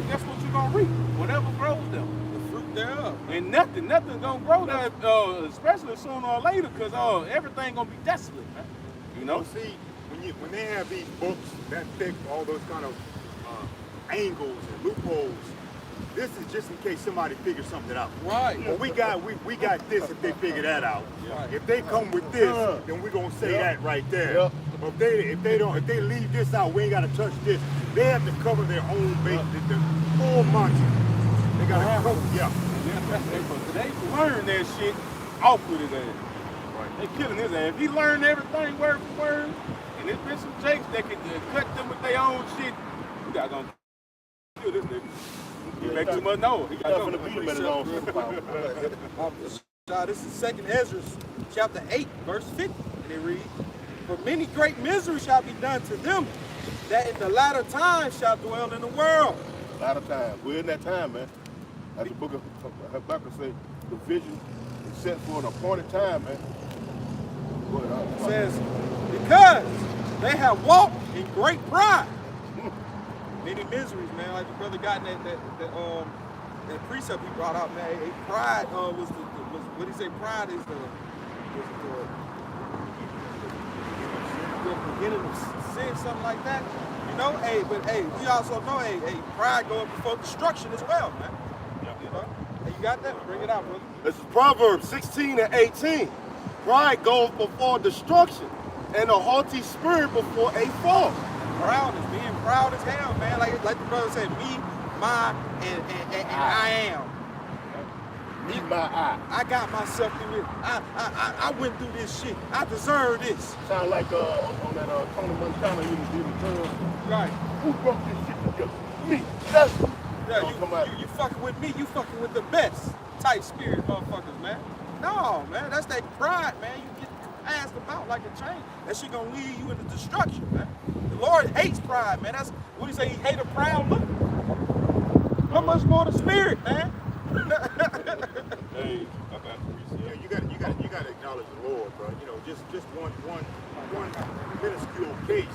that's what you're gonna reap. Whatever grows there, The fruit thereof. and nothing gonna grow there, especially sooner or later, because everything gonna be desolate, man. You know? See, when they have these books that thick, all those kind of angles and loopholes, this is just in case somebody figures something out. Right. Well, we got this if they figure that out. Right. If they come with this, then we're gonna say that right there. Yeah. But if they leave this out, we ain't gotta touch this. They have to cover their own base, the full Monty. They gotta cover, yeah. They learn that shit off with his ass. Right. They killing his ass. If he learned everything word for word, and there's been some Jakes that can cut them with their own shit, you not gonna kill this nigga. He make too much noise. He got Nothing to beat him at all. This is 2nd Ezra, chapter 8, verse 50. And it reads, for many great miseries shall be done to them that in the latter times shall dwell in the world. A lot of times. We're in that time, man. As the book of Habakkuk says, the vision is set for an appointed time, man. It says, because they have walked in great pride. Many miseries, man. Like the brother got in that precept he brought out, man. Pride was what he say? Pride is the beginning of sin, something like that. You know, but we also know, pride going before destruction as well, man. You know, you got that? Bring it out, brother. This is Proverbs 16 and 18. Pride goes before destruction, and a haughty spirit before a fall. Proud is being proud as hell, man. Like the brother said, me, my, and I am. Me, my, I got myself through it. I went through this shit. I deserve this. sound like on that Tony Montana in the term. Right. Who brought this shit together? Me. That's Yeah, you fucking with me, you fucking with the best type spirit motherfuckers, man. No, man, that's that pride, man. You get passed about like a chain. That shit gonna lead you into destruction, man. The Lord hates pride, man. That's what he say, he hate a proud look. How much more the spirit, man? Hey, You got to acknowledge the Lord, bro. You know, just one minuscule case.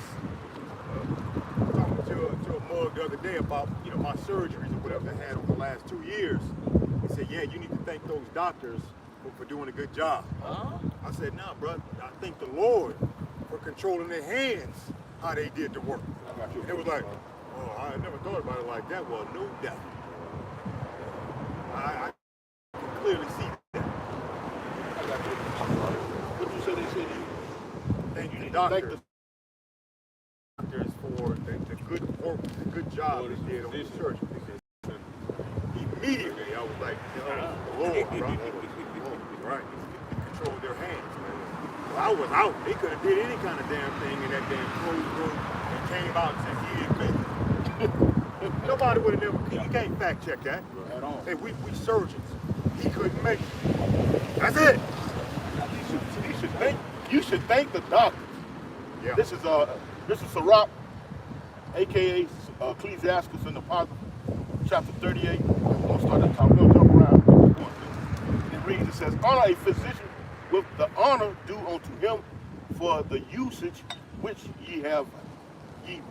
Talking to a mug the other day about my surgeries or whatever I had over the last 2 years. He said, yeah, you need to thank those doctors for doing a good job. I said, nah, bro. I thank the Lord for controlling their hands how they did the work. And it was like, oh, I never thought about it like that. Well, no doubt. I can clearly see that. what you said they said you. Thank the doctors for the good work, the good job they did on the church. Immediately, I was like, the Lord, bro. Right. He controlled their hands, man. Well, I was out. They could have did any kind of damn thing in that damn closed room and came out and said, he didn't make it. Nobody would have never, you can't fact check that. At all. Hey, we surgeons. He couldn't make it. That's it. You should thank the doctors. Yeah. This is Sirach, aka Ecclesiastes in the Apocrypha, chapter 38. We're gonna start at the top. We're gonna jump around. It reads, it says, honor a physician with the honor due unto him for the usage which ye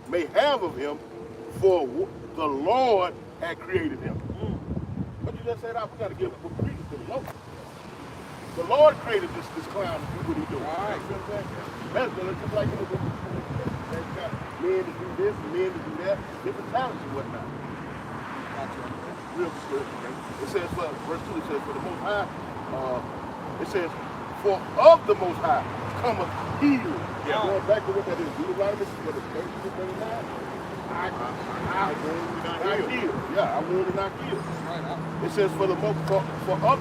may have of him, for the Lord had created him. What you just said, we gotta give credence to the Lord. The Lord created this clown to do what he doing. All right. You know what I'm saying? That's just like men to do this, men to do that, different talents and whatnot. Real good. It says, verse 2, it says, for the Most High, it says, for of the Most High cometh healing. Yeah. Going back to what that is, Deuteronomy, what is 13-39? I will heal. Yeah, I will not kill. It says, for of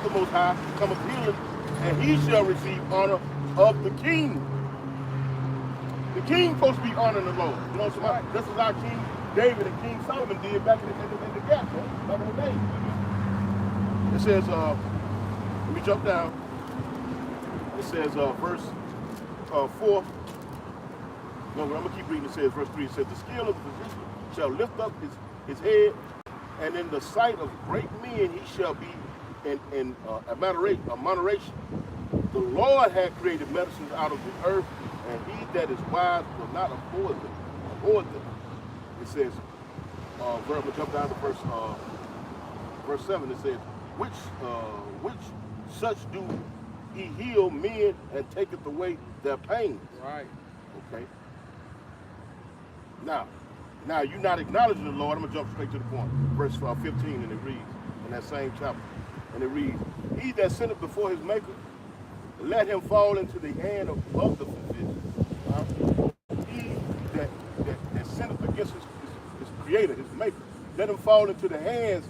the Most High cometh healing, and he shall receive honor of the king. The king supposed to be honoring the Lord. You know what I'm saying? This is how King David and King Solomon did back in the gap, man, back in the day. It says, let me jump down. It says, verse 4. No, I'm going to keep reading. It says, verse 3, it says, the skill of the physician shall lift up his head, and in the sight of great men he shall be in moderation. The Lord had created medicines out of the earth, and he that is wise will not abhor them. It says, I'm going to jump down to verse 7. It says, which such do he heal men and taketh away their pains. Right. Okay. Now you're not acknowledging the Lord. I'm going to jump straight to the point. Verse 15, and it reads, in that same chapter, and it reads, he that sinneth before his maker, let him fall into the hand of the physician. He that sinneth against his creator, his maker, let him fall into the hands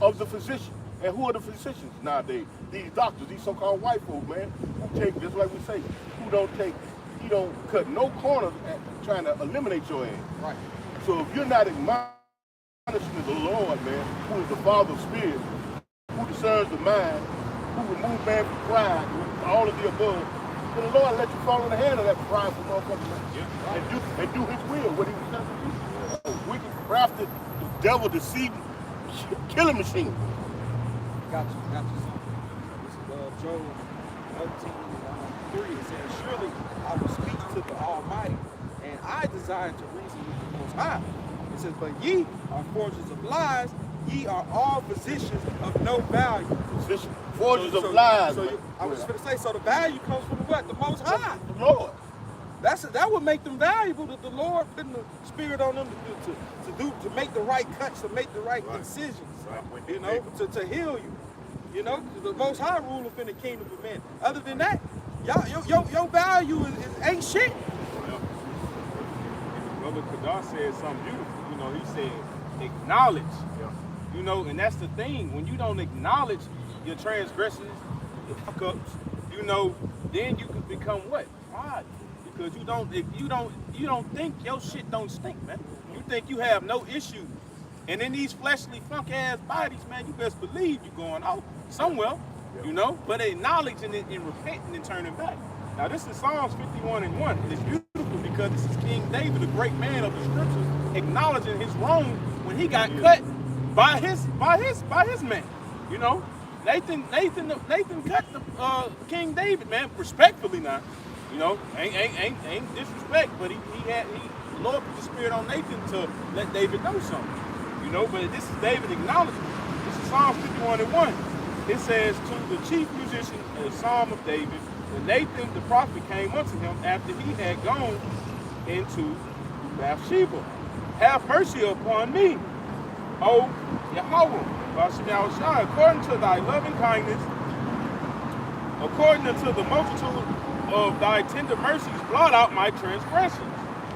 of the physician. And who are the physicians nowadays? These doctors, these so-called white folk, man, who take, just like we say, he don't cut no corners at trying to eliminate your ass. Right. So if you're not acknowledging the Lord, man, who is the Father of Spirit, who discerns the mind, who removes man from pride, all of the above, So the Lord let you fall in the hand of that prideful motherfucker, man. And do his will, what he was sent to do. A wicked, crafted, devil deceiving, killing machine. Got you, son. This is Job 13:3. It says, surely I will speak to the Almighty, and I desire to reason with the Most High. It says, but ye are forgers of lies, ye are all physicians of no value. Forgers of lies. So I was going to say, so the value comes from what? The Most High. The Lord. That would make them valuable, that the Lord putting the Spirit on them to make the right cuts, to make the right decisions, you know, to heal you. You know, the Most High ruleth in the kingdom of men. Other than that, your value ain't shit. Brother Kadar said something beautiful. You know, he said, acknowledge. You know, and that's the thing. When you don't acknowledge your transgressions, your fuck-ups, you know, then you can become what? Pride. Because you don't think your shit don't stink, man. You think you have no issues. And in these fleshly funk-ass bodies, man, you best believe you're going out somewhere, you know, but acknowledging it and repenting and turning back. Now, this is Psalms 51:1, and it's beautiful because this is King David, a great man of the scriptures, acknowledging his wrong when he got cut by his man. You know, Nathan cut the King David, man, respectfully now. You know, ain't disrespect, but the Lord put the Spirit on Nathan to let David know something. You know, but this is David acknowledging. This is Psalms 51:1. It says, to the chief musician, a psalm of David, when Nathan the prophet came unto him after he had gone into Bathsheba. Have mercy upon me, O Yahweh, according to thy loving kindness, according unto the multitude of thy tender mercies, blot out my transgressions.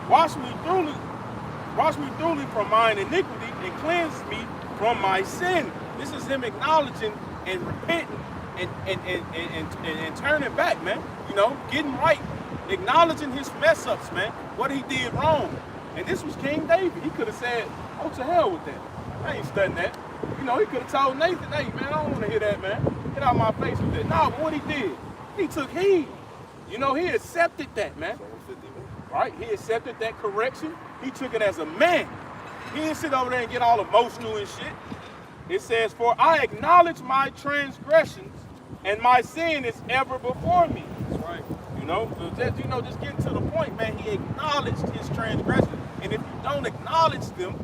Wash me thoroughly from mine iniquity, and cleanse me from my sin. This is him acknowledging and repenting and turning back, man. You know, getting right, acknowledging his mess ups, man, what he did wrong. And this was King David. He could have said, oh, to hell with that. I ain't studying that. You know, he could have told Nathan, hey, man, I don't want to hear that, man. Get out of my face with that. No, but what he did, he took heed. You know, he accepted that, man. Right? He accepted that correction. He took it as a man. He didn't sit over there and get all emotional and shit. It says, for I acknowledge my transgressions, and my sin is ever before me. That's right. You know, just getting to the point, man, he acknowledged his transgressions. And if you don't acknowledge them,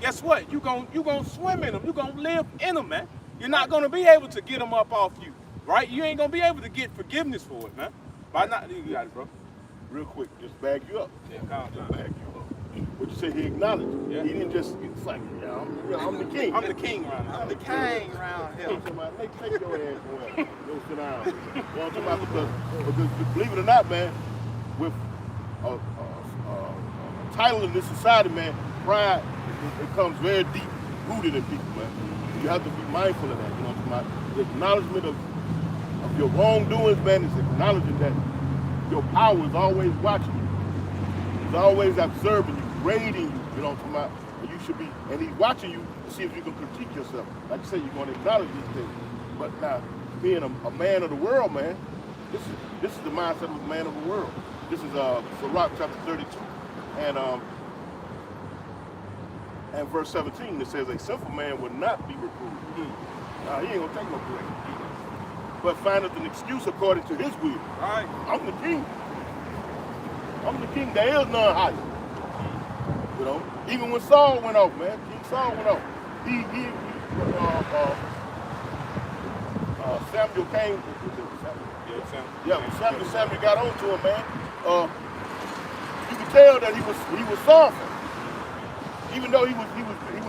guess what? You're gonna swim in them. You're gonna live in them, man. You're not gonna be able to get them up off you, right? You ain't gonna be able to get forgiveness for it, man. By not, you got it, bro. Real quick, just bag you up. Yeah, calm down. Bag you up. What you say he acknowledged? Yeah. He didn't just, it's like, yeah, I'm the king. I'm the king around here. I'm the king around here. Take your ass away. Go sit down. You know what I'm talking about? Because believe it or not, man, with a title in this society, man, pride, it comes very deep rooted in people, man. You have to be mindful of that. You know what I'm talking about? The acknowledgement of your wrongdoings, man, is acknowledging that your power is always watching you. He's always observing you, grading you, you know what I'm talking about? And you should be, and he's watching you to see if you can critique yourself. Like you said, you're going to acknowledge these things. But now, being a man of the world, man, this is the mindset of a man of the world. This is Sirach chapter 32. And verse 17, it says, a sinful man will not be reproved. Nah, he ain't going to take no correction. But findeth an excuse according to his will. Right. I'm the king. I'm the king. There is none higher. You know, even when Saul went off, man, King Saul went off. Samuel came. When Samuel got on to him, man. You could tell that he was sorrowful. Even though he was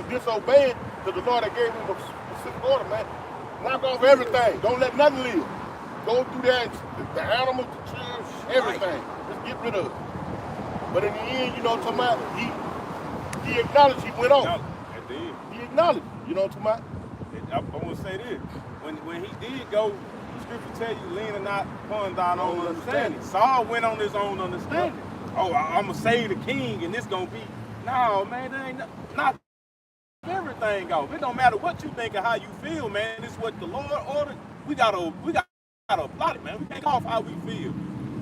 disobeying, because the Lord had gave him a specific order, man. Knock off everything. Don't let nothing live. Go through that, the animals, the trees, everything. Just get rid of it. But in the end, you know what I'm talking about? He acknowledged he went off. At the end. He acknowledged. You know what I'm talking about? I want to say this. When he did go, the scripture tell you, lean not upon thine own understanding. Saul went on his own understanding. Oh, I'm going to save the king, and this going to be, no, man, there ain't not everything off. It don't matter what you think or how you feel, man. It's what the Lord ordered. We gotta apply it, man. We can't go off how we feel.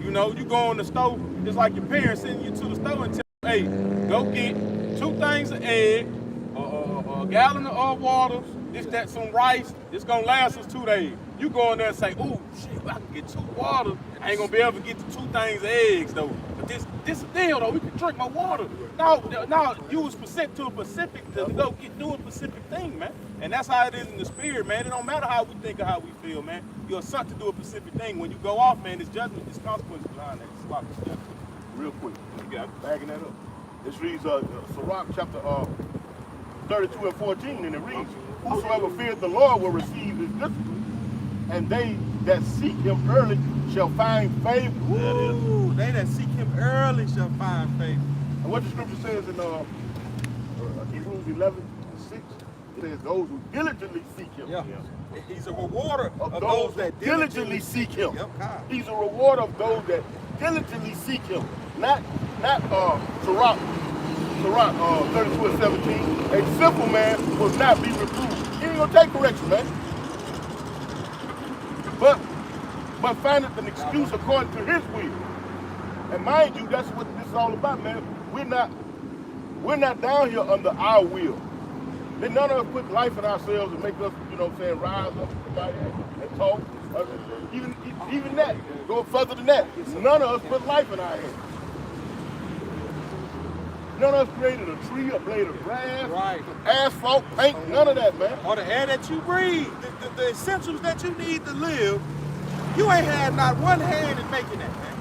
You know, you go in the store, it's like your parents sending you to the store and tell you, hey, go get 2 things of egg, a gallon of water, this, that, some rice. It's gonna last us 2 days. You go in there and say, oh shit, I can get 2 waters. I ain't gonna be able to get the 2 things of eggs though. But this a deal though. We can drink my water. No, you was sent to a Pacific to go do a specific thing, man. And that's how it is in the spirit, man. It don't matter how we think or how we feel, man. You're sent to do a specific thing. When you go off, man, there's judgment, there's consequences behind that. It's a lot of stuff. Real quick, you got bagging that up. This reads Sirach chapter 32 and 14, and it reads, whosoever fears the Lord will receive his discipline, and they that seek him early shall find favor. Ooh, they that seek him early shall find favor. And what the scripture says in Hebrews 11:6, it says those who diligently seek him. Yeah. He's a rewarder Of those that diligently seek him. Yep, God. He's a rewarder of those that diligently seek him. Not Sirach 32 and 17. A simple man will not be reproved. He ain't gonna take correction, man. But findeth an excuse according to his will. And mind you, that's what this is all about, man. We're not down here under our will. Then none of us put life in ourselves and make us, you know what I'm saying, rise up and talk. Even that, go further than that. None of us put life in our hands. None of us created a tree, a blade of grass, Right. asphalt, paint, none of that, man. Or the air that you breathe, the essentials that you need to live, you ain't had not one hand in making that, man.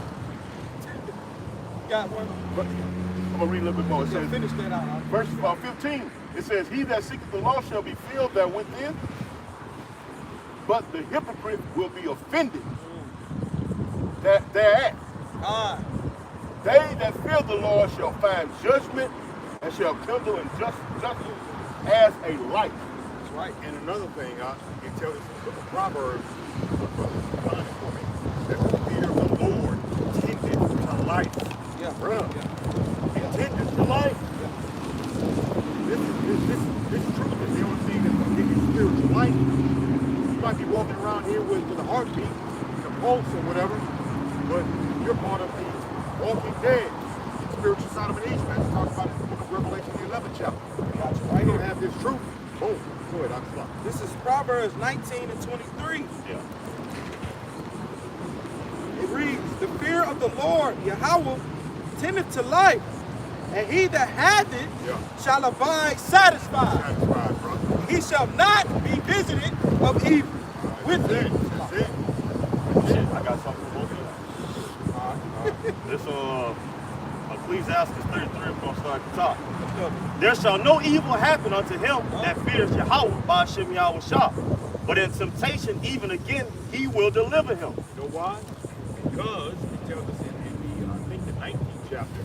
Got one? But I'm gonna read a little bit more. It says, Finish that out. verse 15, it says, he that seeketh the law shall be filled therewithin, but the hypocrite will be offended thereat. God. They that fear the Lord shall find judgment and shall kindle in justice as a light. That's right. And another thing, it tells us in the book of Proverbs, that the fear of the Lord tendeth to life. Yeah. Bruh. Yeah. It tendeth to life. This truth is the only thing that can give you spiritual life. You might be walking around here with a heartbeat, the pulse or whatever, but you're part of the walking dead, spiritual Sodom and Egypt, as it talks about in the book of Revelation, the 11th chapter. Gotcha. Right here, have this truth. Boom. Go ahead, Dr. This is Proverbs 19 and 23. Yeah. It reads, the fear of the Lord, Yahweh, tendeth to life, and he that hath it shall abide satisfied. Satisfied, brother. He shall not be visited of evil. With That's it. it. That's it. Shit, I got something for both of you. This Ecclesiastes 33, we're going to start at the top. There shall no evil happen unto him that fears Yahweh by Shem Yahweh Shah. But in temptation, even again, he will deliver him. You know why? Because it tells us in the, I think the 19th chapter,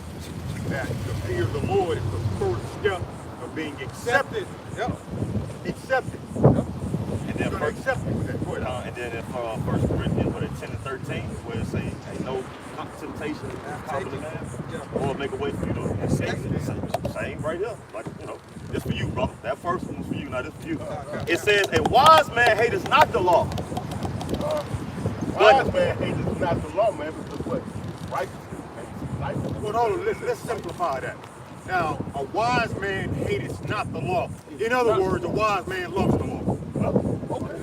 that the fear of the Lord is the first step of being accepted. Yep. Accepted. And then, You're going to accept me with that. Go ahead. and then in 1 Corinthians 10 and 13, where it says, ain't no temptation common to man, or make a way for you to escape. Same right here. Like, you know, this for you, brother. That first one was for you, now this for you. It says, a wise man hateth not the law. Wise man hateth not the law, man, because what? Righteousness, life. Well, hold on, let's simplify that. Now, a wise man hateth not the law. In other words, a wise man loves the law. Okay.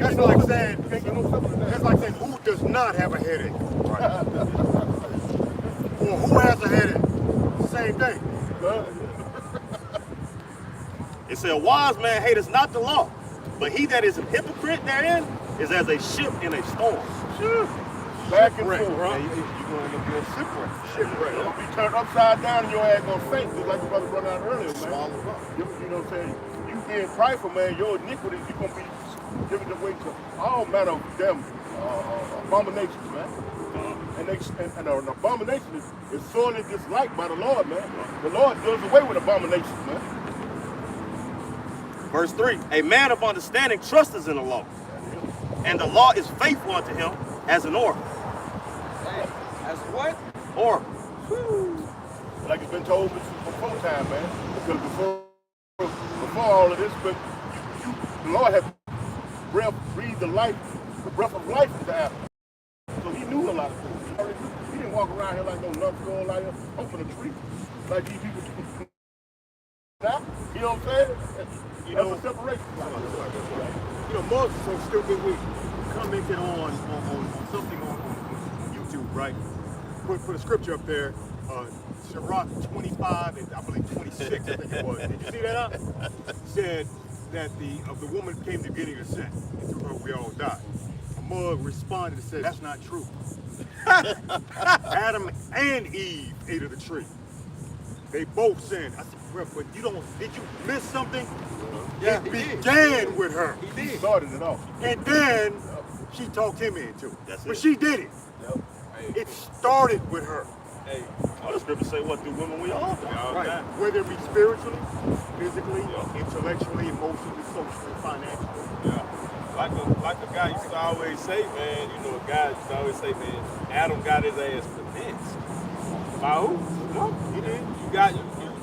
That's like saying, who does not have a headache? Right. Or who has a headache? Same thing. It said, a wise man hateth not the law, but he that is a hypocrite therein is as a ship in a storm. Back and Shipwreck, forth. bro. You're going to be a shipwreck. Shipwreck. You're going to be turned upside down and your ass going to sink, just like the brother brought out earlier, man. Swallowed up. You know what I'm saying? You being prideful, man, your iniquities, you're going to be giving away to all manner of them abominations, man. And an abomination is sorely disliked by the Lord, man. The Lord does away with abominations, man. Verse 3, a man of understanding trusteth in the law, and the law is faithful unto him as an oracle. As what? Oracle. Like it's been told before time, man. Because before all of this, but the Lord had breathed the breath of life into Adam. So he knew a lot of things. He didn't walk around here like no numbskull like here, humping a tree like these people do. Now, you know what I'm saying? You That's know, a separation. you know, Muggs is so stupid. We commented on something on YouTube, right? Put a scripture up there, Sirach 25 and I believe 26, I think it was. Did you see that up? Said that the woman came to getting a scent, and through her we all died. A Mug responded and said, that's not true. Adam and Eve ate of the tree. They both sinned. I said, bro, but did you miss something? Yeah, It he began with her. He He did. started it off. And then she talked him into it. That's But it. she did it. It started with her. Hey, All the scriptures say what through women we all die. y'all Right. got- Whether it be spiritually, physically, intellectually, emotionally, socially, financially. Yeah. Like a guy used to always say, man, you know, a guy used to always say, man, Adam got his ass convinced. By who? No, He did.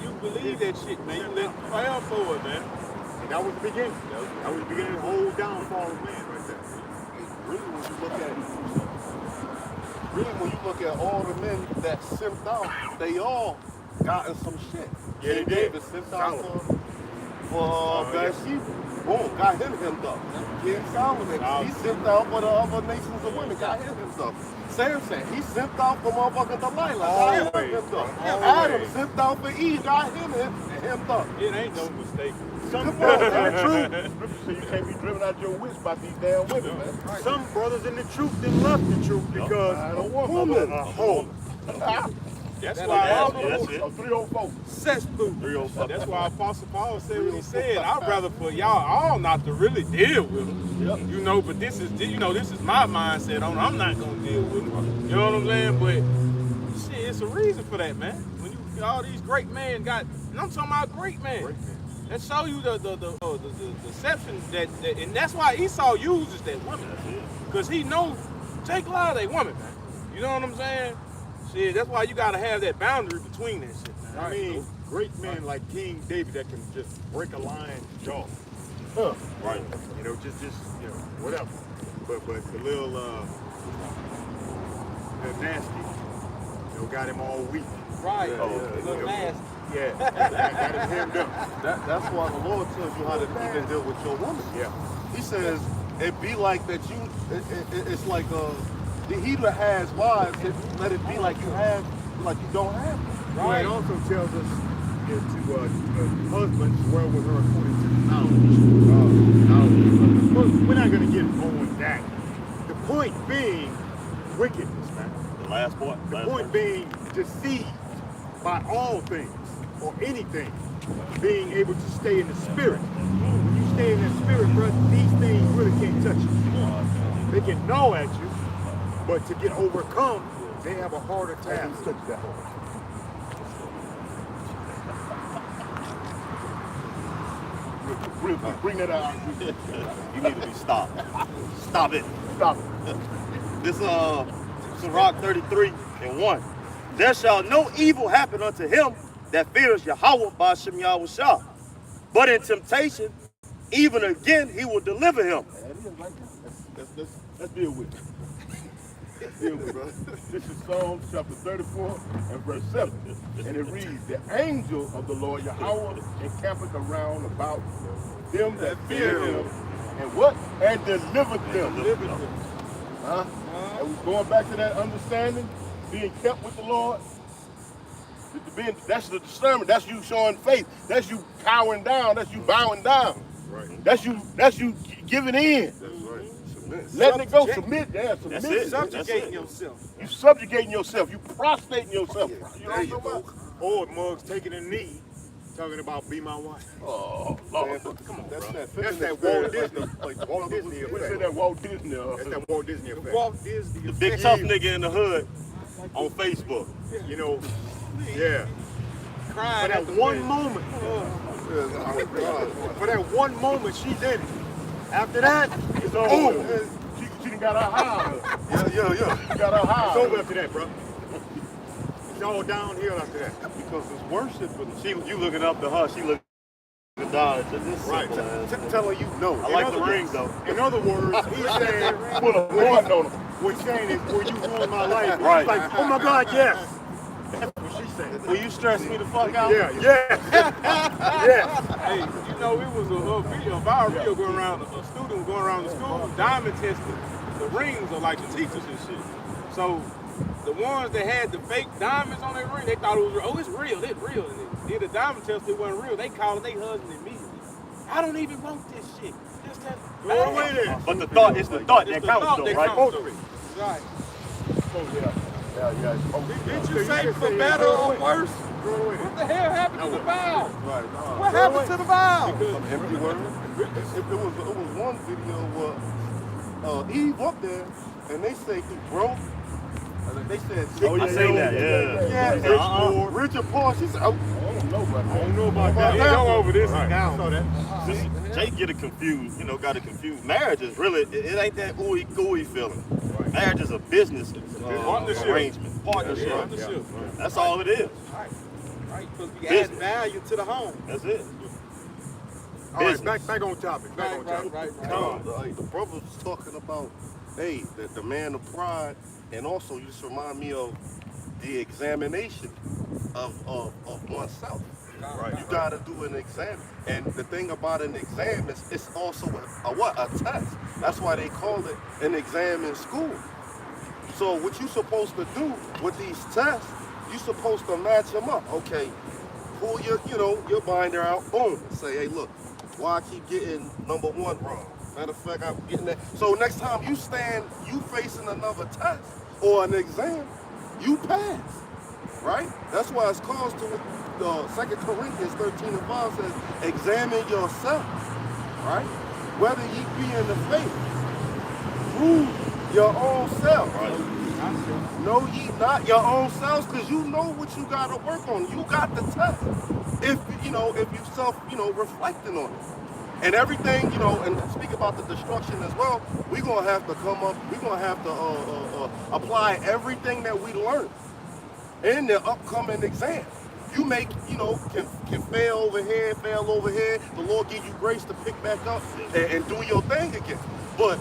you believe that shit, man. You let fell for it, man. And that was the beginning. That was the beginning of the whole downfall of man right there. Really, when you look at all the men that simped out, they all got in some shit. Yeah, they King did. David simped out Solomon. for yeah. Bathsheba. Boom, got him hemmed up. King Solomon, he simped out for the other nations of women, got him hemmed up. Samson, he simped out for motherfucking Delilah, got him Always. hemmed up. Always. Adam simped out for Eve, got him hemmed up. It ain't no mistake. Some brothers in the truth, Scripture say you can't be driven out your wits by these damn women, man. some brothers in the truth then left the truth because I a don't want woman, no a hoe. That's Yeah, why. that's it. A 304. Cesspool. 305. That's why Apostle Paul said what he said. I'd rather for y'all all not to really deal with them. Yep. You know, but this is my mindset on it. I'm not gonna deal with them. You know what I'm saying? But shit, it's a reason for that, man. When you all these great men got, and I'm talking about great men. That show you the deception that, and that's why Esau uses that woman. Because he knows Jake Lyle ain't woman, man. You know what I'm saying? Shit, that's why you gotta have that boundary between that shit, man. I mean, great men like King David that can just break a lion's jaw. Right. You know, just you know, whatever. But the little nasty, you know, got him all weak. Right. Yeah. Look nasty. Yeah, got him hemmed up. That's why the Lord tells you how to even deal with your woman. Yeah. He says it be like that you. It's like he that has wives. Let it be like you have, like you don't have. Well, it also tells us to husbands dwell with her according to the knowledge. We're not going to get on that. The point being wickedness, man. The last part. The last point part. being deceived by all things or anything, being able to stay in the spirit. When you stay in that spirit, brother, these things really can't touch you. They can gnaw at you, but to get overcome, they have a harder task. Bring that out. You need to be stopped. Stop it. Stop. This Sirach 33 and 1. There shall no evil happen unto him that fears Yahweh by Shem Yahushua. But in temptation, even again he will deliver him. Let's deal with it. Let's deal with it. This is Psalms chapter 34 and verse 7. And it reads, the angel of the Lord Yahweh encampeth around about them that fear him. And what? And delivered them. Huh? And we're going back to that understanding, being kept with the Lord. That's the discernment. That's you showing faith. That's you cowering down. That's you bowing down. Right. That's you giving in. That's right. Letting it go. Submit. Yeah, submit. That's it. Subjugating yourself. You subjugating yourself. You prostrating yourself. You know There what I'm you talking go. about? Or Muggs taking a knee, talking about be my wife. Oh, Lord. Come on, That's bro. that That's that feminine Walt spirit. Disney, like Walt Disney What say effect. that Walt Disney? That's that Walt Disney effect. Walt Disney. The big tough nigga in the hood on Facebook. You know, yeah. Crying For that at the one wedding. moment, for that one moment, she did it. After that, it's over. She done got her high. Yeah. She got her high. It's over after that, bro. It's all downhill after that. Because it's worship. You looking up to her, she looking down at this Right. simple ass. Tell her you know. I like the ring though. In other words, he's saying, Put a one on him. was saying is, will you ruin my life? Right. He's like, oh my God, yes. That's what she said. Will you stress me the fuck out? Yeah, yeah. Hey, you know, it was a viral video going around, a student was going around the school, diamond testing the rings of like the teachers and shit. So the ones that had the fake diamonds on their ring, they thought it was real. Oh, it's real. And they did a diamond test, it wasn't real. They called their husband immediately. I don't even want this shit. Just that. Go away there. But the thought, it's the thought that counts though, right? Right. Yeah. Didn't you say for better or worse? What the hell happened to the vow? Right. What happened to the vow? Some empty word. It was one video where Eve up there, and they say he broke. And they said, I seen that, yeah. Rich or poor. She said, I don't know about that. He go over this Right. account. Jay got it confused, got it confused. Marriage is really, it ain't that ooey gooey feeling. Right. Marriage is a business arrangement. Partnership. Partnership. That's all it is. Right, because we add value to the home. That's it. All right, back on topic. Back on topic. The brother was talking about, hey, the man of pride, and also you just remind me of the examination of oneself. Right. You gotta do an exam, and the thing about an exam is it's also a test. That's why they call it an exam in school. So what you supposed to do with these tests, you supposed to match them up. Okay, pull your binder out, boom, say, hey, look, why I keep getting number one wrong? Matter of fact, I'm getting that. So next time you facing another test or an exam, you pass, right? That's why it's called to 2 Corinthians 13:5 says, examine yourself, right? Whether ye be in the faith, prove your own self. Right? Know ye not your own selves, because you know what you got to work on. You got the test. If you self, reflecting on it. And everything, and speak about the destruction as well, we're going to have to we're going to have to apply everything that we learned in the upcoming exam. You can fail over here, the Lord give you grace to pick back up and do your thing again. But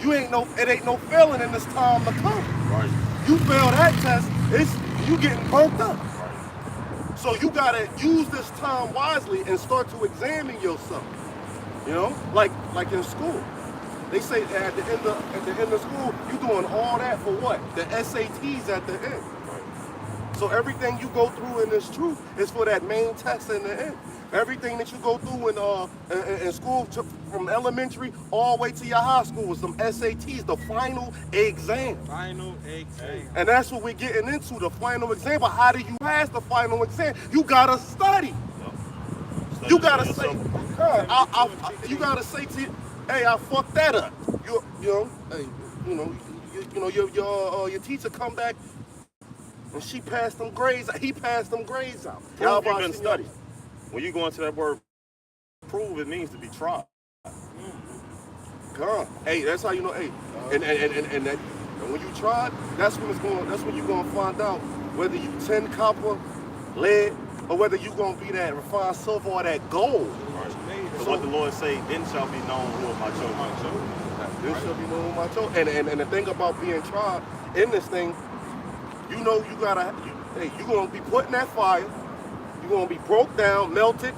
it ain't no failing in this time to come. Right. You fail that test, you getting burnt up. So you gotta use this time wisely and start to examine yourself. Like in school, they say at the end of school, you doing all that for what? The SATs at the end. So everything you go through in this truth is for that main test in the end. Everything that you go through in school, from elementary all the way to your high school, is some SATs, the final exam. Final exam. And that's what we're getting into, the final exam. But how do you pass the final exam? You gotta study. You gotta say, you gotta say to you, hey, I fucked that up. Your teacher come back and she passed them grades. He passed them grades out. Prove you've been studying. When you go into that word prove, it means to be tried. Hey, that's how you know. Hey, and when you try, that's when you're gonna find out whether you 10 copper, lead, or whether you gonna be that refined silver or that gold. Right. So what the Lord say, then shall be known who are my children. Then shall be known who my children. And the thing about being tried in this thing, you're gonna be put in that fire. You're gonna be broke down, melted.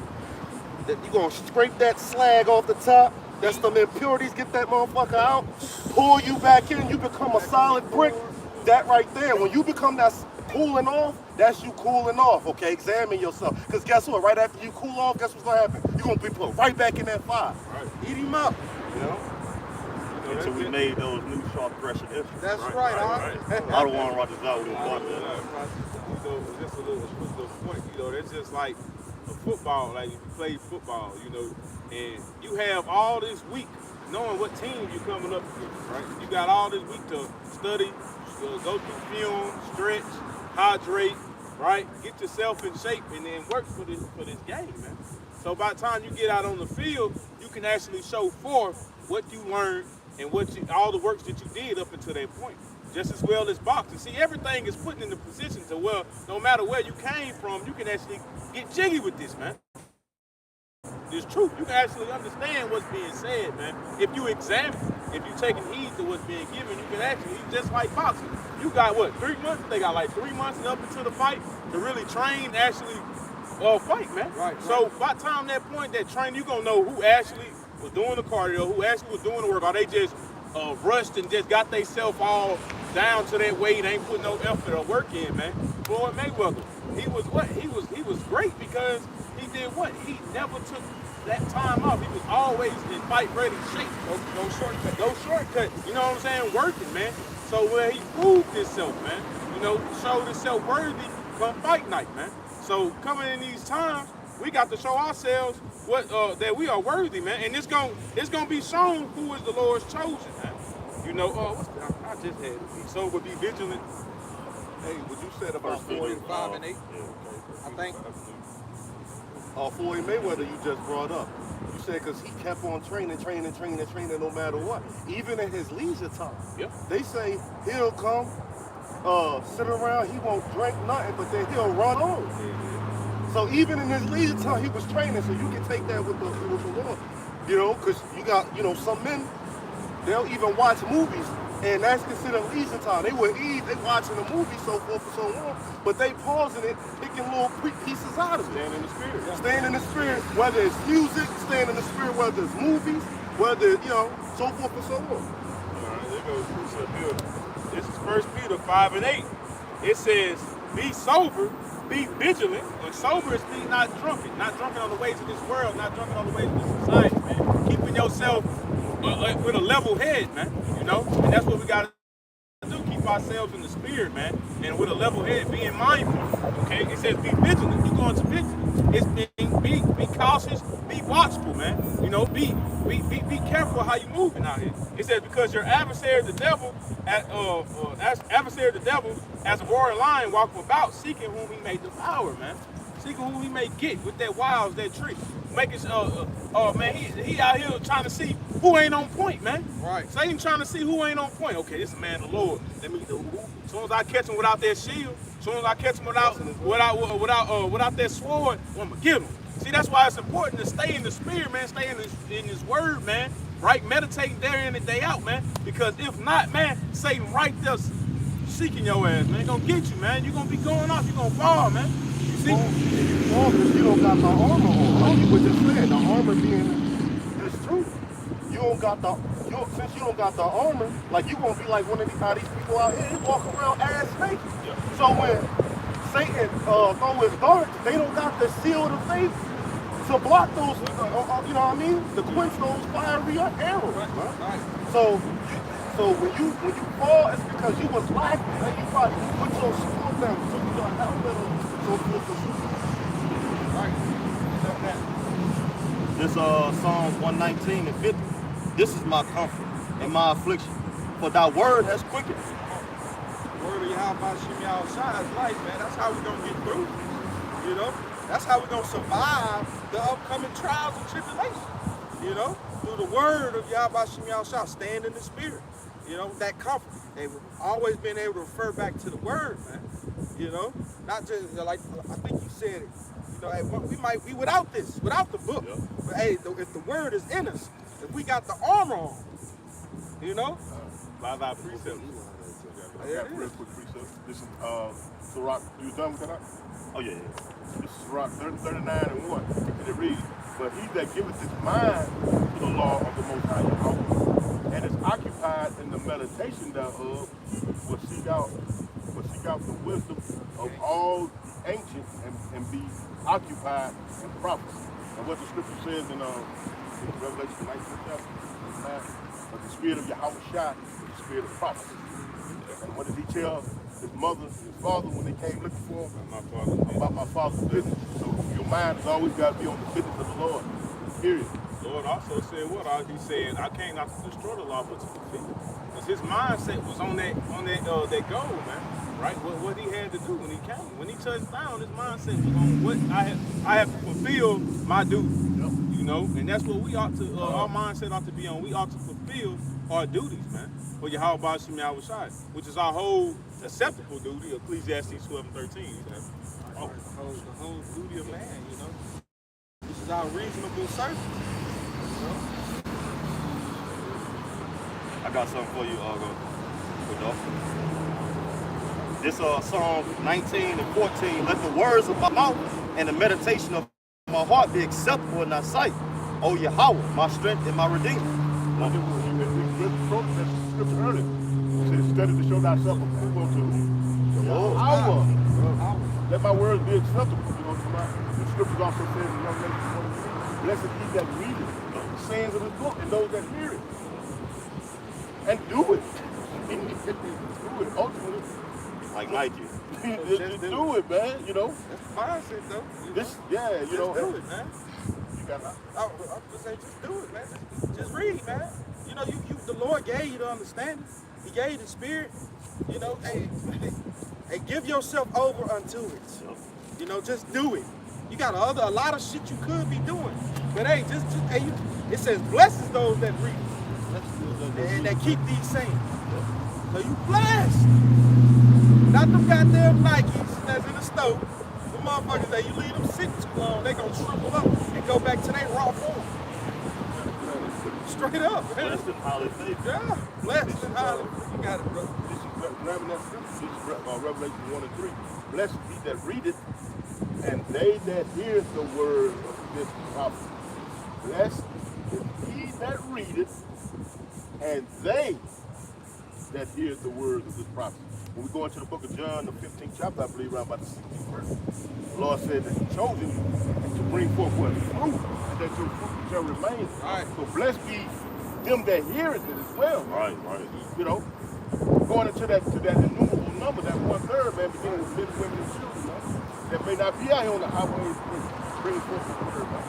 You're gonna scrape that slag off the top. That's them impurities. Get that motherfucker out. Pull you back in. You become a solid brick. That right there. When you become that cooling off, that's you cooling off. Okay, examine yourself. Because guess what? Right after you cool off, guess what's gonna happen? You're gonna be put right back in that fire. Right. Eat him up. Until we made those new sharp pressure instruments. That's right. I don't want to rock this out. We bought that. Just a little point. That's just like a football. Like if you play football, and you have all this week knowing what team you're coming up against, right? You got all this week to study, go through film, stretch, hydrate, right? Get yourself in shape, and then work for this game, man. So by the time you get out on the field, you can actually show forth what you learned and all the works that you did up until that point. Just as well as boxing. See, everything is put in the position to where no matter where you came from, you can actually get jiggy with this, man. It's truth. You can actually understand what's being said, man, if you examine it. if you're taking heed to what's being given, you can actually, just like boxing. You got what, 3 months? They got like 3 months up into the fight to really train, actually fight, man. Right. So by the time that point, that training, you're gonna know who actually was doing the cardio, who actually was doing the work, or they just rushed and just got themselves all down to that weight, ain't putting no effort or work in, man. Floyd Mayweather, he was what? He was great because he did what? He never took that time off. He was always in fight ready shape. No shortcut. No shortcut. You know what I'm saying? Working, man. So where he proved himself, man, you know, showed himself worthy come fight night, man. So coming in these times, we got to show ourselves what that we are worthy, man. And it's gonna be shown who is the Lord's chosen, man. You know, I just had it. Be sober, be vigilant. Hey, what you said about Floyd, 5 and 8. I think. Floyd Mayweather you just brought up. You said because he kept on training no matter what. Even in his leisure time. Yeah. They say he'll come, sit around, he won't drink nothing, but then he'll run on. So even in his leisure time, he was training, so you can take that with the Lord. You know, because you got, you know, some men, they'll even watch movies, and that's considered leisure time. They will eat, they watching a movie, so forth and so on, but they pausing it, picking little quick pieces out of it. Stand in the spirit. Yeah. Staying in the spirit, whether it's music, staying in the spirit, whether it's movies, whether, you know, so forth and so on. All right, there goes precept here. This is 1 Peter 5 and 8. It says, be sober, be vigilant. And sober is be not drunken on the ways of this world, not drunken on the ways of this society, man. Keeping yourself with a level head, man. You know, and that's what we got to do. Keep ourselves in the spirit, man, and with a level head, being mindful. Okay, it says be vigilant. You're going to vigilant. It's be cautious, be watchful, man. You know, be careful how you moving out here. It says because your adversary the devil, as a roaring lion walking about, seeking whom he may devour, man. Seeking whom he may get with that wiles, that trick. Making man, he out here trying to see who ain't on point, man. Right. Satan trying to see who ain't on point. Okay, this is a man of the Lord. Let me do. As soon as I catch him without that shield, as soon as I catch him without that sword, I'm gonna get him. See, that's why it's important to stay in the spirit, man. Stay in his word, man. Right, meditating day in and day out, man. Because if not, man, Satan right there seeking your ass, man. Gonna get you, man. You're gonna be going off. You're gonna fall, man. You see? Because you don't got the armor on. Like you were just saying, the armor being this truth. You don't got since you don't got the armor, like you gonna be like one of these people out here, they walk around ass naked. Yeah. So when Satan throw his darts, they don't got the shield of faith to block those, you know what I mean? To quench those fiery arrows. Right. So when you fall, it's because you was lacking. And you probably put your sword down, took your helmet on, so forth and so on. Right. This Psalms 119 and 50. This is my comfort and my affliction, for thy word has quickened. The word of Yahweh Shem Yahweh is life, man. That's how we're going to get through. You know? That's how we're going to survive the upcoming trials and tribulations. You know? Through the word of Yahweh Shem Yahweh, stand in the spirit. You know? That comfort. They've always been able to refer back to the word, man. You know? Not just, like, I think you said it. You know, hey, we might be without this, without the book. Yeah. But hey, if the word is in us, if we got the armor on, you know? By thy precept. I got a real quick precept. This is Sirach. You done with that? Oh yeah. This is Sirach 39 and 1. And it reads, but he that giveth his mind to the law of the Most High Yahweh, and is occupied in the meditation thereof, will seek out the wisdom of all the ancients and be occupied in prophecy. And what the scripture says in Revelation 19th chapter, but the spirit of Yahweh Shai is the spirit of prophecy. And what did he tell his mother and his father when they came looking for him? About my father's business. So your mind has always got to be on the business of the Lord. Period. The Lord also said what? He said, I came not to destroy the law, but to fulfill it. Because his mindset was on that goal, man. Right? What he had to do when he came. When he touched down, his mindset was on what I have to fulfill my duty. Yep. You know, and that's what we ought to, our mindset ought to be on. We ought to fulfill our duties, man. For Yahweh Shem Yahweh Shai, which is our whole acceptable duty, Ecclesiastes 12 and 13. The whole duty of man, you know. This is our reasonable service. You know? I got something for you, Rudolph. This Psalm 19 and 14. Let the words of my mouth and the meditation of my heart be acceptable in thy sight. O Yahweh, my strength and my redeemer. That's the scripture earlier. It says, study to show thyself approval to who? Yahweh. Let my words be acceptable. You know, the scriptures also says in Revelation 23, blessed he that readeth the sayings of his book and those that hear it. And do it. Do it. Ultimately. Like Nike. Just do it, man. You know. That's the mindset, though. This, yeah, you know. Just do it, man. You got I was gonna say, just do it, man. Just read, man. You know, the Lord gave you the understanding. He gave you the spirit. You know, hey, give yourself over unto it. You know, just do it. You got a lot of shit you could be doing, but hey, hey, it says, blessed those that read and that keep these sayings. So you blessed. Not them goddamn Nikes that's in the stove. The motherfuckers that you leave them sit too long, they gonna shrivel up and go back to their raw form. Straight up, man. Blessed and highly favored. Yeah, blessed and highly. You got it, bro. This is grabbing that scripture. This is Revelation 1 and 3. Blessed he that readeth, and they that hear the word of this prophecy. Blessed is he that readeth, and they that hear the words of this prophecy. When we go into the book of John, the 15th chapter, I believe, around about the 16th verse, the Lord said that He chosen you to bring forth what? Fruit, and that your fruit shall remain. Right. So blessed be them that heareth it as well. Right. You know, going into that innumerable number, that 1/3, man, beginning with men, women, and children, man, that may not be out here on the highways bringing forth the word, man.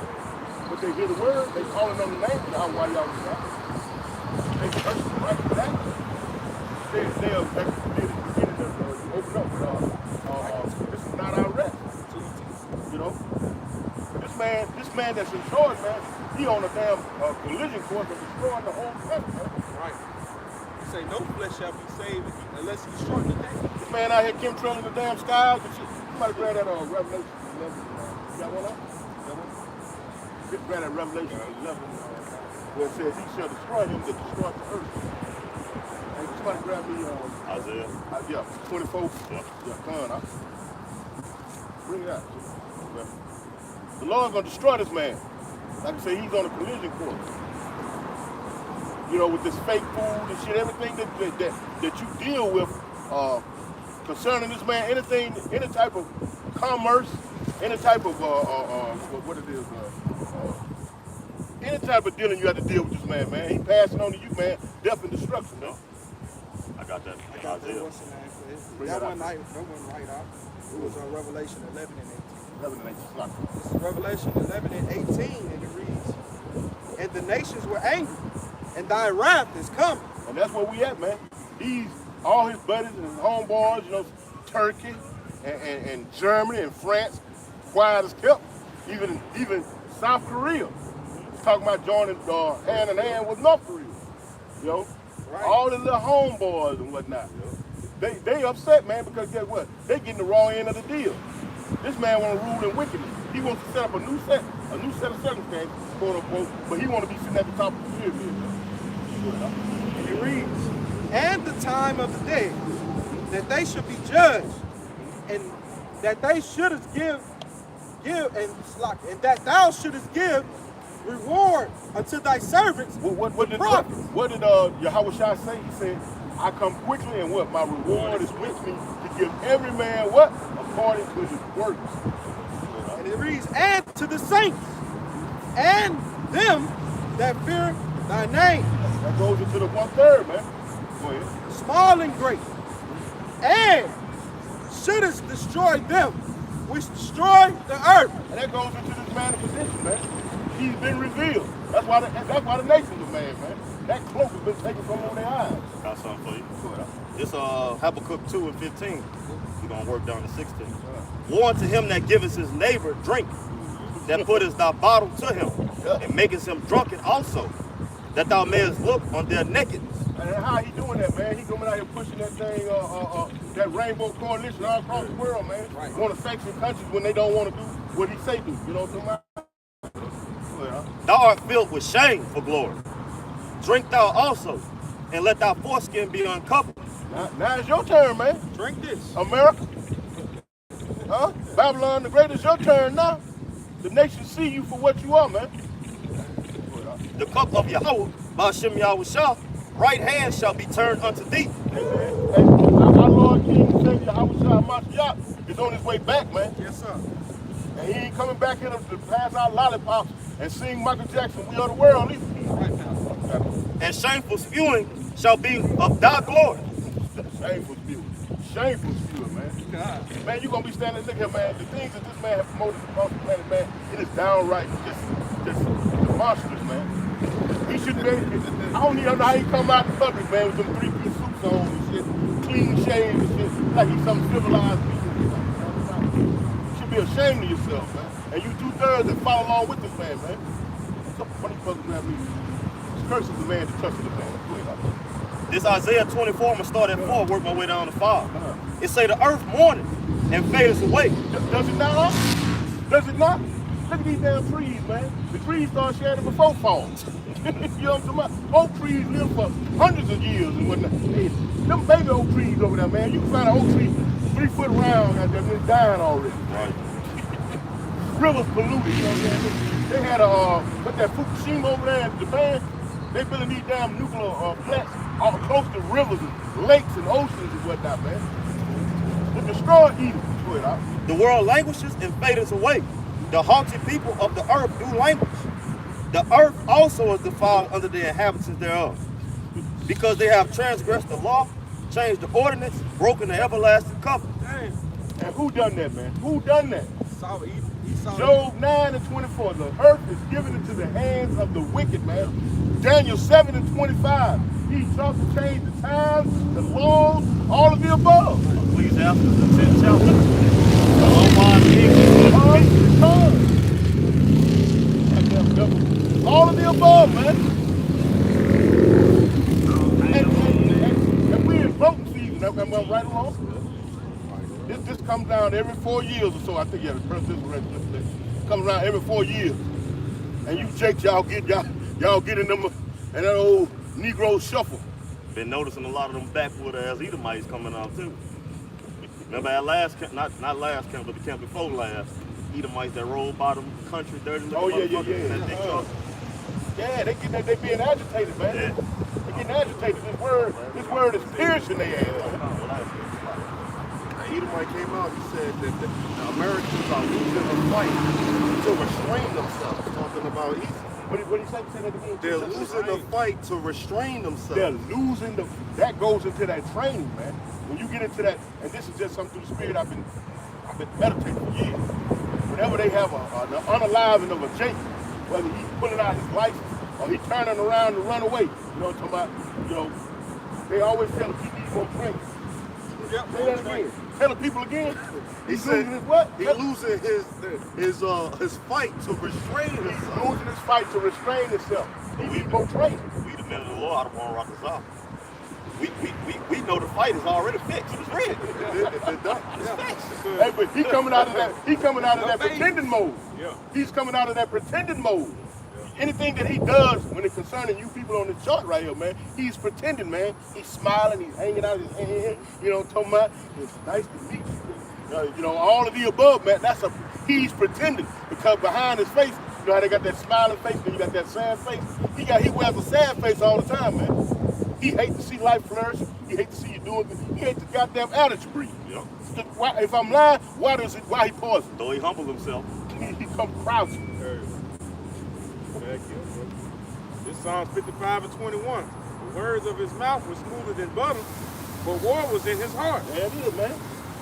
But they hear the word, they calling on the name of Yahweh, Yahweh. They curse the right for that. They'll open up. This is not our rest. You know, this man that's in charge, man, he on a damn collision course of destroying the whole country, man. Right. He say no flesh shall be saved unless he short the day. This man out here chemtrailing the damn skies and shit. Somebody grab that Revelation 11. You got one up? Just grab that Revelation 11 where it says he shall destroy him that destroyed the earth. Hey, somebody grab me Isaiah. Yeah, 24. Yeah. Come on, bring it out. The Lord's gonna destroy this man. Like I say, he's on a collision course. You know, with this fake food and shit, everything that you deal with concerning this man, anything, any type of commerce, any type of what it is, any type of dealing you have to deal with this man. He passing on to you, man, death and destruction. No. I got that. I got Isaiah. that one right out. It was on Revelation 11 and 18. 11 and 18. This is Revelation 11 and 18, and it reads, and the nations were angry, and thy wrath is coming. And that's where we at, man. All his buddies and his homeboys, you know, Turkey and Germany and France, quiet as kept. Even South Korea. Talking about joining hand in hand with North Korea. You know? Right. All the little homeboys and whatnot. You know? They upset, man, because guess what? They getting the wrong end of the deal. This man want to rule in wickedness. He wants to set up a new set of circumstances, quote unquote, but he want to be sitting at the top of the pyramid. And it reads, and the time of the day that they should be judged, and that they shouldest give and that thou shouldest give reward unto thy servants. What did Yahweh Shai say? He said, I come quickly, and what? My reward is with me to give every man what? According to his works. And it reads, and to the saints, and them that fear thy name. That goes into the 1/3, man. Go ahead. Small and great. And shouldest destroy them which destroy the earth. And that goes into this man's position, man. He's been revealed. That's why the nations are mad, man. That cloak has been taken from on their eyes. Got something for you. This Habakkuk 2 and 15. We're going to work down to 16. Woe unto him that giveth his neighbor drink, that puttest thy bottle to him, and makest him drunken also, that thou mayest look on their nakedness. And how he doing that, man? He coming out here pushing that thing, that rainbow coalition all across the world, man. Right. Want to sanction countries when they don't want to do what he say do. You know what I'm talking about? Thou art filled with shame for glory. Drink thou also, and let thy foreskin be uncovered. Now it's your turn, man. Drink this. America. Huh? Babylon the Great, is your turn now. The nation see you for what you are, man. The cup of Yahweh, Ba'ashem Yahushua, right hand shall be turned unto thee. And our Lord King and Savior Yahushua Mashiach is on his way back, man. Yes, sir. And he ain't coming back here to pass out lollipops and sing Michael Jackson, We Are the World, either. Right now. And shameful spewing shall be of thy glory. Shameful spewing. Shameful spewing, man. God. Man, you gonna be standing, look here, man. The things that this man has promoted across the planet, man, it is downright just monstrous, man. He shouldn't be. I don't even know how he come out in public, man, with them three-piece suits on and shit, clean shaved and shit, like he's some civilized people. You should be ashamed of yourself, man. And you 2/3 that follow along with this man, man. Some funny fuckers grab me. Curses the man that touches the man. Go ahead. This Isaiah 24, I'm going to start at 4, work my way down to 5. It say the earth mourneth and fadeth away. Does it not? Does it not? Look at these damn trees, man. The trees start shedding before fall. You know what I'm talking about? Oak trees live for hundreds of years and whatnot. Hey, them baby oak trees over there, man. You can find an oak tree 3 foot round out there and it's dying already. Right. Rivers polluted, you know what I'm saying? They had put that Fukushima over there in Japan. They building these damn nuclear plants all close to rivers and lakes and oceans and whatnot, man. To destroy Eden. Go ahead, Al. The world languishes and fadeth away. The haughty people of the earth do languish. The earth also is defiled under the inhabitants thereof, because they have transgressed the law, changed the ordinance, broken the everlasting covenant. Dang. And who done that, man? Who done that? He saw Job 9:24. The earth is given into the hands of the wicked, man. Daniel 7:25. He sought to change the times, the laws, all of the above. Ecclesiastes, the 10th chapter. The unwise All of the above, man. And we in voting season. Am I right along? This comes down every 4 years or so. I think, yeah, the presidential election comes around every 4 years. And you Jake, y'all get in them and that old Negro shuffle. Been noticing a lot of them backwood ass Edomites coming out too. Remember at last camp, not last camp, but the camp before last, Edomites that rolled bottom country dirty looking motherfuckers in that big truck. Yeah, they being agitated, man. Yeah. They getting agitated. This word is piercing their ass. Edomite came out, he said that the Americans are losing the fight to restrain themselves. Talking about What did he say? Say that again. they're losing the fight to restrain themselves. They're losing that goes into that training, man. When you get into that, and this is just something through the spirit I've been meditating for years. Whenever they have an unaliving of a Jake, whether he's pulling out his license or he's turning around to run away, you know what I'm talking about? You know, they always tell him he needs more training. Yep. Say that again. Tell the people again. He He's said losing his what? He's losing his fight to restrain He's himself. losing his fight to restrain himself. He needs more training. We the men of the Lord, I don't want to rock us off. We know the fight is already fixed. It's ready. It's done. It's fixed. Hey, but he coming out of that. He coming out of that baby. pretending mode. Yeah. He's coming out of that pretending mode. Anything that he does when it's concerning you people on this chart right here, man, he's pretending, man. He's smiling. He's hanging out his hand. You know what I'm talking about? It's nice to meet you. You know, all of the above, man. He's pretending, because behind his face, you know how they got that smiling face, and you got that sad face. He wears a sad face all the time, man. He hates to see life flourish. He hates to see you doing good. He hates the goddamn attitude breathe. Yeah. If I'm lying, why he poison? Though he humbled himself. He come crouching. This Psalms 55:21. The words of his mouth were smoother than butter, but war was in his heart. There it is, man.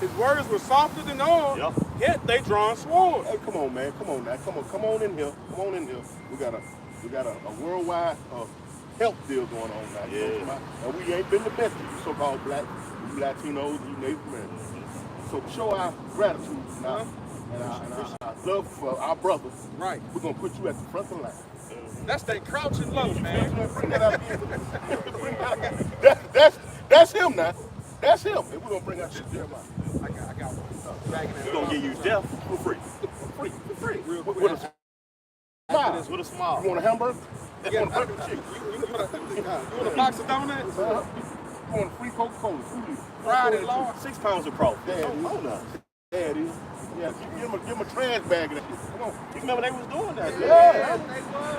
His words were softer than oil, Yeah. yet they drawn swords. Hey, come on, man. Come on now. Come on in here. Come on in here. We got a worldwide health deal going on now. You know what I'm talking about? And we ain't been the best to you so-called black, you Latinos, you Native Americans. So to show our gratitude now and our love for our brothers, Right. we're gonna put you at the front of the line. That's that crouching low, man. Bring that out again. That's him now. That's him. And we're gonna bring out this Jeremiah. I got one. We're going to give you death for free. For free. Real quick. With a smile. With a smile. You want a hamburger? Yeah, want a bucket of chicken. you want a box of donuts? You want a free Coca-Cola, 2 liters. Fried and large. 6 pounds of crawfish. Yeah, Hold up. Yeah, it is. Yeah, give him a trash bag of that shit. Come on. You remember they was doing that? Yeah.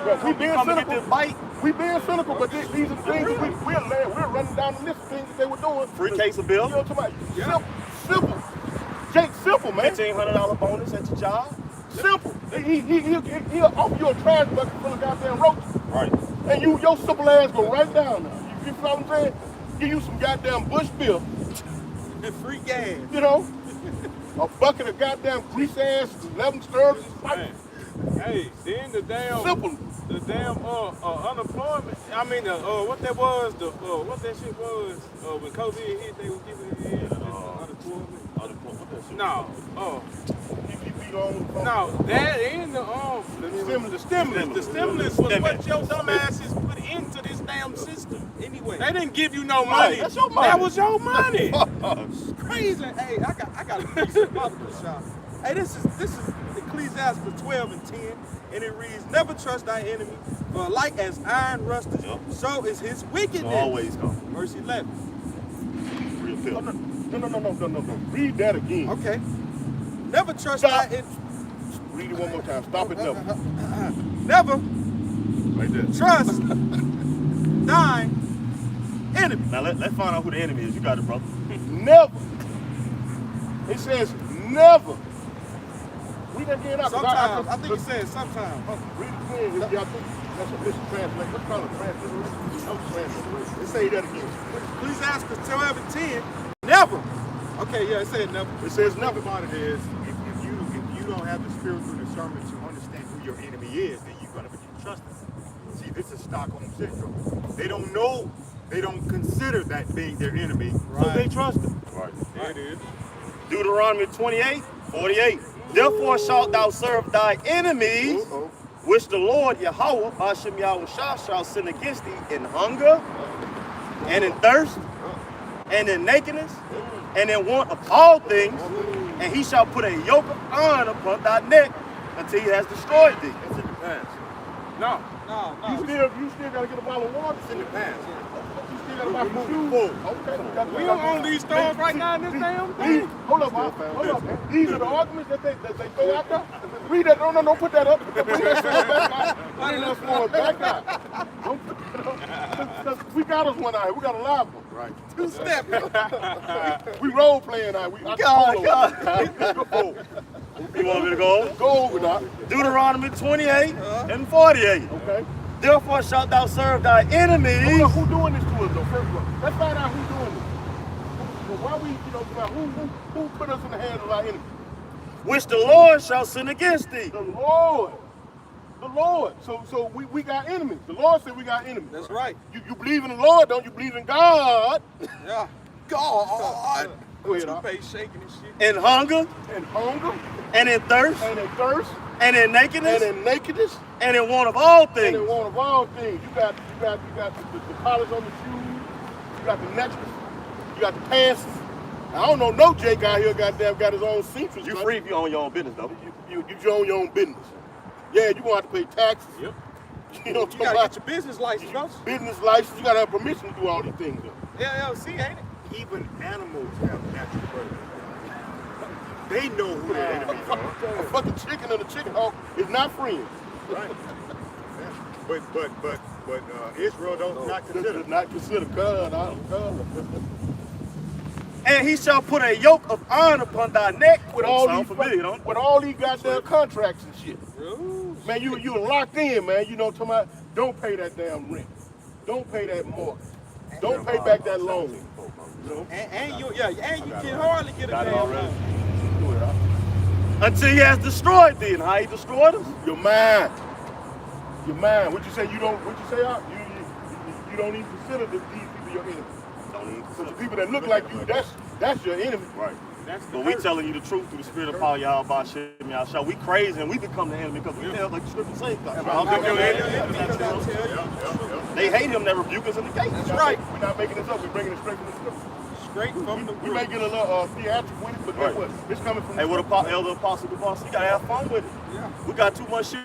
Well, we being Come and get cynical. this bite. We being cynical, but these are the things that we're running down the list of things that they were doing. Free case of bill. You know what I'm talking about? Simple. Jake, simple, man. $1,500 bonus at your job. Simple. He'll offer you a trash bucket full of goddamn roaches. Right. And your simple ass go right down there. You feel what I'm saying? Give you some goddamn Bush Bill, And free gas. you know? A bucket of goddamn grease ass, 11 stirrups, and spikes. Hey, then the damn Simple. unemployment. I mean, what that was, what that shit was, when COVID hit, they was giving unemployment. No, no, that and the stimulus. The stimulus was what your dumb asses put into this damn system. Anyway. They didn't give you no money. That's your money. That was your money. It's crazy. Hey, I got a piece of Bible shop. Hey, this is Ecclesiastes 12 and 10, and it reads, "Never trust thy enemy, for like as iron rusteth, so is his wickedness." Always go. Verse 11. Real filth. No. Read that again. Okay. Never trust Stop. thy enemy. Read it one more time. Stop it never. Never Right there. trust thine enemy. Now let's find out who the enemy is. You got it, brother. Never. It says never. Read that again. Sometimes, I think it says sometimes. Read it again. I think that's a mistranslation. What's called a translation? Let's say that again. Ecclesiastes 12 and 10. Never. Okay, yeah, it said never. It says Think never. about it is, if you don't have the spiritual discernment to understand who your enemy is, then you're gonna begin trusting. See, this is Stockholm syndrome. They don't know, they don't consider that being their enemy, so they trust him. Right. There it is. Deuteronomy 28:48. Therefore shalt thou serve thy enemies, which the Lord Yahweh, Hashem Yahushua, shall send against thee in hunger, and in thirst, and in nakedness, and in want of all things, and he shall put a yoke of iron upon thy neck until he has destroyed thee. It's in the past. No. You still gotta get a bottle of water. It's in the past. You still gotta buy some Moving shoes. forward. Okay. We don't own these stores right now in this damn thing. Hold up. These are the arguments that they throw out there. Read that. No, don't put that up. Bring that sword back out. Bring that sword back out. Don't put that up. 'Cause we got us one out here. We got a live one. Right. Two-step. We role playing out. God. You want me to go? Go over now. Deuteronomy 28 and 48. Okay. Therefore shalt thou serve thy enemies. Hold up, who doing this to us though? First of all, let's find out who's doing this. Well, why we, who put us in the hands of our enemies? Which the Lord shall send against thee. The Lord. The Lord. So we got enemies. The Lord said we got enemies. That's right. You believe in the Lord, don't you believe in God? Yeah. God. Go ahead, Doc. Toothpaste shaking and shit. In hunger, And hunger, and in thirst, and in thirst, and in nakedness, and in nakedness, and in want of all and things. in want of all things. You got the polish on the shoes, you got the necklace, you got the pants. I don't know, no Jake out here goddamn got his own seamstress. You free if you own your own business, though. You own your own business. Yeah, you gonna have to pay taxes. Yep. You know, You gotta get your business license, don't you? business license. You gotta have permission to do all these things. Though. LLC, ain't it? Even animals have natural predators. They know who their enemies are. A fucking chicken and a chicken hawk is not friends. Right. But Israel not consider. Does not consider God. And he shall put a yoke of iron upon thy neck. With all Sound these familiar, don't it? with all these goddamn contracts and shit. Man, you locked in, man. You know what I'm talking about? Don't pay that damn rent. Don't pay that mortgage. Don't pay back that loan. You know? And you can hardly get a Got it damn already. loan. Do it, huh? Until he has destroyed thee. And how he destroyed us? Your mind. Your mind. What you say? You don't. What you say? You don't even consider these people your enemies. So the people that look like you, that's your enemy. Right. That's the But we curse. telling you the truth through the spirit of power, y'all, by shit, y'all shall. We crazy and we become the enemy because we tell like the scripture says. They hate him that rebuke us in the gate. That's right. We're not making this up. We're bringing it straight from the scripture. Straight from the We may get a little theatrical with it, but guess what? It's coming from Hey, what Elder Apostle DeBoss, you gotta have fun with it. Yeah. We got too much shit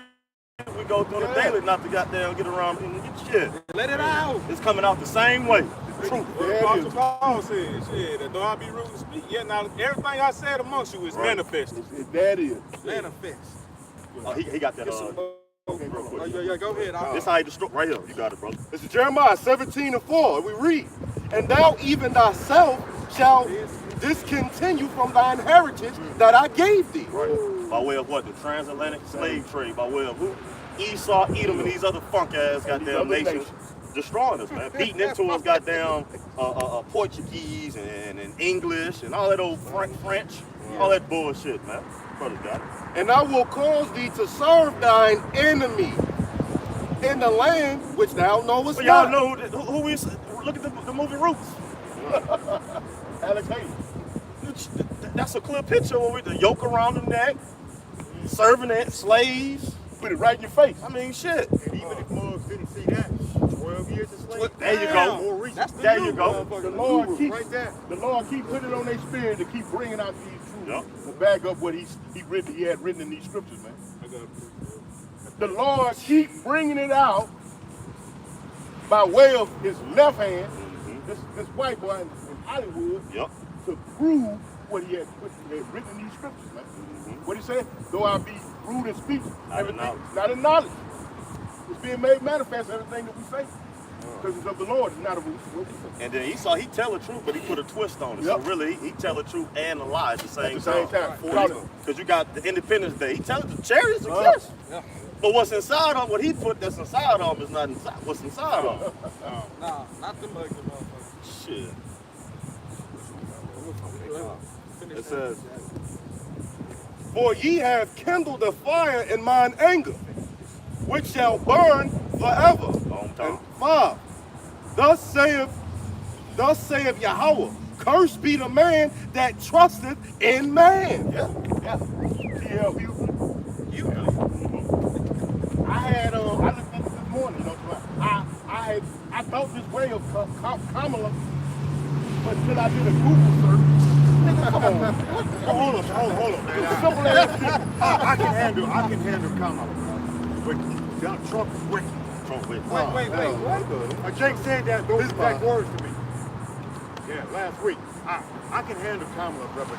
we go through the daily not to goddamn get around and get shit. Let it out. It's coming out the same way. The truth. Apostle Paul said, shit, that though I be rude to speak, yet now everything I said amongst you is manifested. That is. Manifest. Oh, he got that. Okay, yeah, go ahead. This how he destroy right here. You got it, brother. This is Jeremiah 17:4. We read, and thou even thyself shall discontinue from thine heritage that I gave thee. Right. By way of what? The transatlantic slave trade. By way of who? Esau, Edom, and these other funk ass goddamn nations destroying us, man. Beating into us goddamn Portuguese and English and all that old French, all that bullshit, man. Brothers got it. And I will cause thee to serve thine enemy in the land which thou knowest But y'all not. know who we look at the movie Roots. Alex Hayes. That's a clear picture where we the yoke around the neck, serving it, slaves. Put it right in your face. I mean, shit. And even if mugs didn't see that, 12 years of slavery. There you go. More recent. That's the There new you go. The Lord keep right there. The Lord keep putting it on their spirit to keep bringing out these truths Yep. to back up what he had written in these scriptures, man. The Lord keep bringing it out by way of his left hand, this white boy in Hollywood, Yep. to prove what he had written in these scriptures, man. What he said? Though I be rude in speech, not in knowledge. It's being made manifest, everything that we say. Because it's of the Lord, it's not of what we say. And then Esau, he tell the truth, but he put a twist on it. Yep. So really, he tell the truth and a lie at the same At the same time. Because you got the Independence Day. He tells the chariots exist. Yeah. But what's inside of what he put that's inside of him is not inside. What's inside of him? Nah, not them ugly motherfuckers. Shit. It says, for ye have kindled a fire in mine anger, which shall burn forever. Long time. And 5. Thus saith Yahweh, cursed be the man that trusteth in man. Yeah. Yeah. T.L. Houston. I looked at this morning, you know, I thought this way of Kamala, but until I did a Google search. Nigga, come on. Hold on. Simple as this. I can handle Kamala. But Donald Trump is wicked. Trump with. Wait, what? Jake said that those exact words to me. Yeah, last week. I can handle Kamala, brother.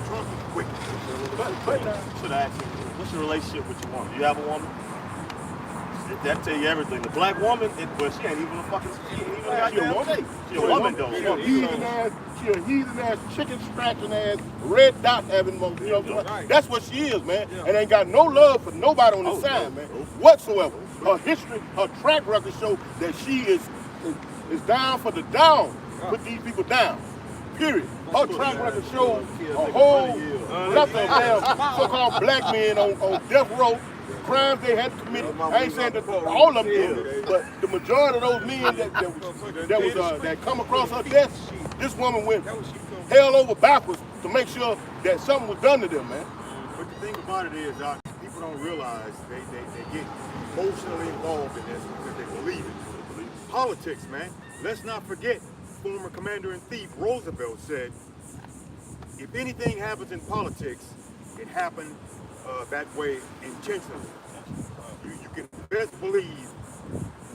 Trump is wicked. But should I ask you, what's your relationship with your woman? Do you have a woman? That tell you everything. The black woman, well, she ain't even a fucking. She ain't even a goddamn woman. She a woman though. She a heathen ass, chicken scratching ass, red dot having, you know, Right. that's what she is, man. And ain't got no love for nobody on the side, man, whatsoever. Her history, her track record show that she is down for the down. Put these people down. Period. Her track record shows a whole plethora of damn so-called black men on death row. Crimes they had committed. I ain't saying that all of them did, but the majority of those men that come across her desk, this woman went hell over backwards to make sure that something was done to them, man. But the thing about it is, people don't realize they get emotionally involved in this because they believe it. Politics, man. Let's not forget, former Commander-in-Chief Roosevelt said, if anything happens in politics, it happened that way intentionally. You can best believe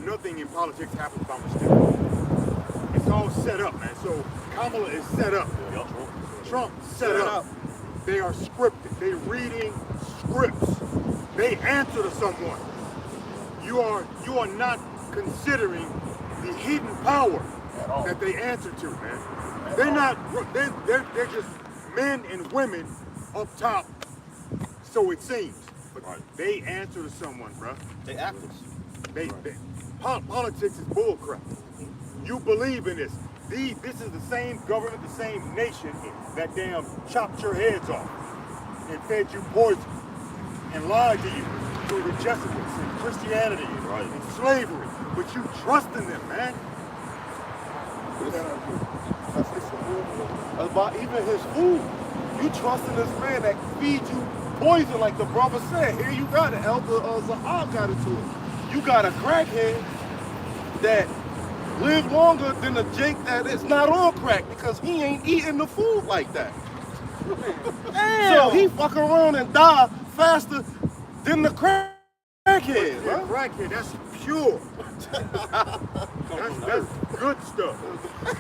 nothing in politics happens by mistake. It's all set up, man. So Kamala is set up. Trump set up. They are scripted. They're reading scripts. They answer to someone. You are not considering the hidden power that they answer to, man. They're just men and women up top. So it seems, but they answer to someone, bro. They actors. Politics is bullcrap. You believe in this. This is the same government, the same nation that damn chopped your heads off and fed you poison and lied to you through the Jesuits and Christianity and slavery. But you trust in them, man. About even his food. You trust in this man that feeds you poison, like the brother said. Here you got it. Elder Zahar got it to it. You got a crackhead that lived longer than a Jake that is not on crack because he ain't eating the food like that. So he fuck around and die faster than the crackhead crackhead, Yeah, bro. crackhead, that's pure. That's good stuff. I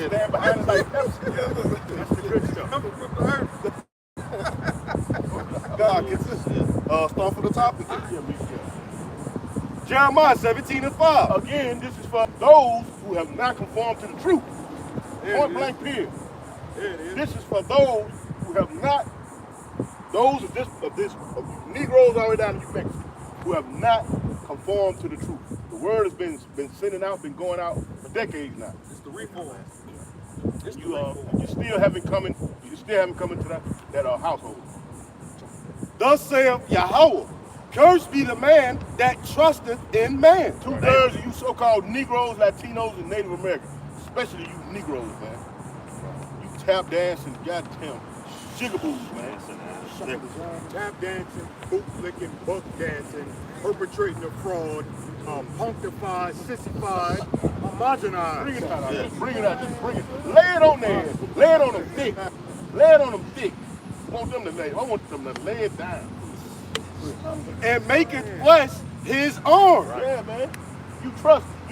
stand behind it like Pepsi. That's the good stuff. God, start for the topic. Jeremiah 17:5. Again, this is for those who have not conformed to the truth. Point blank period. There it is. This is for those who have not, those of Negroes all the way down to New Mexico, who have not conformed to the truth. The word has been sending out, been going out for decades now. It's the reform. You still haven't come into that household. Thus saith Yahweh, cursed be the man that trusteth in man. Two-thirds of you so-called Negroes, Latinos, and Native Americans, especially you Negroes, man. You tap dancing, goddamn jigaboos, man. Tap dancing, boot licking, buck dancing, perpetrating a fraud, punctified, sissified, homogenized. Bring it out, just bring it out, just bring it. Lay it on there, lay it on them thick, lay it on them thick. I want them to lay it down. And maketh flesh his arm. Yeah, man. You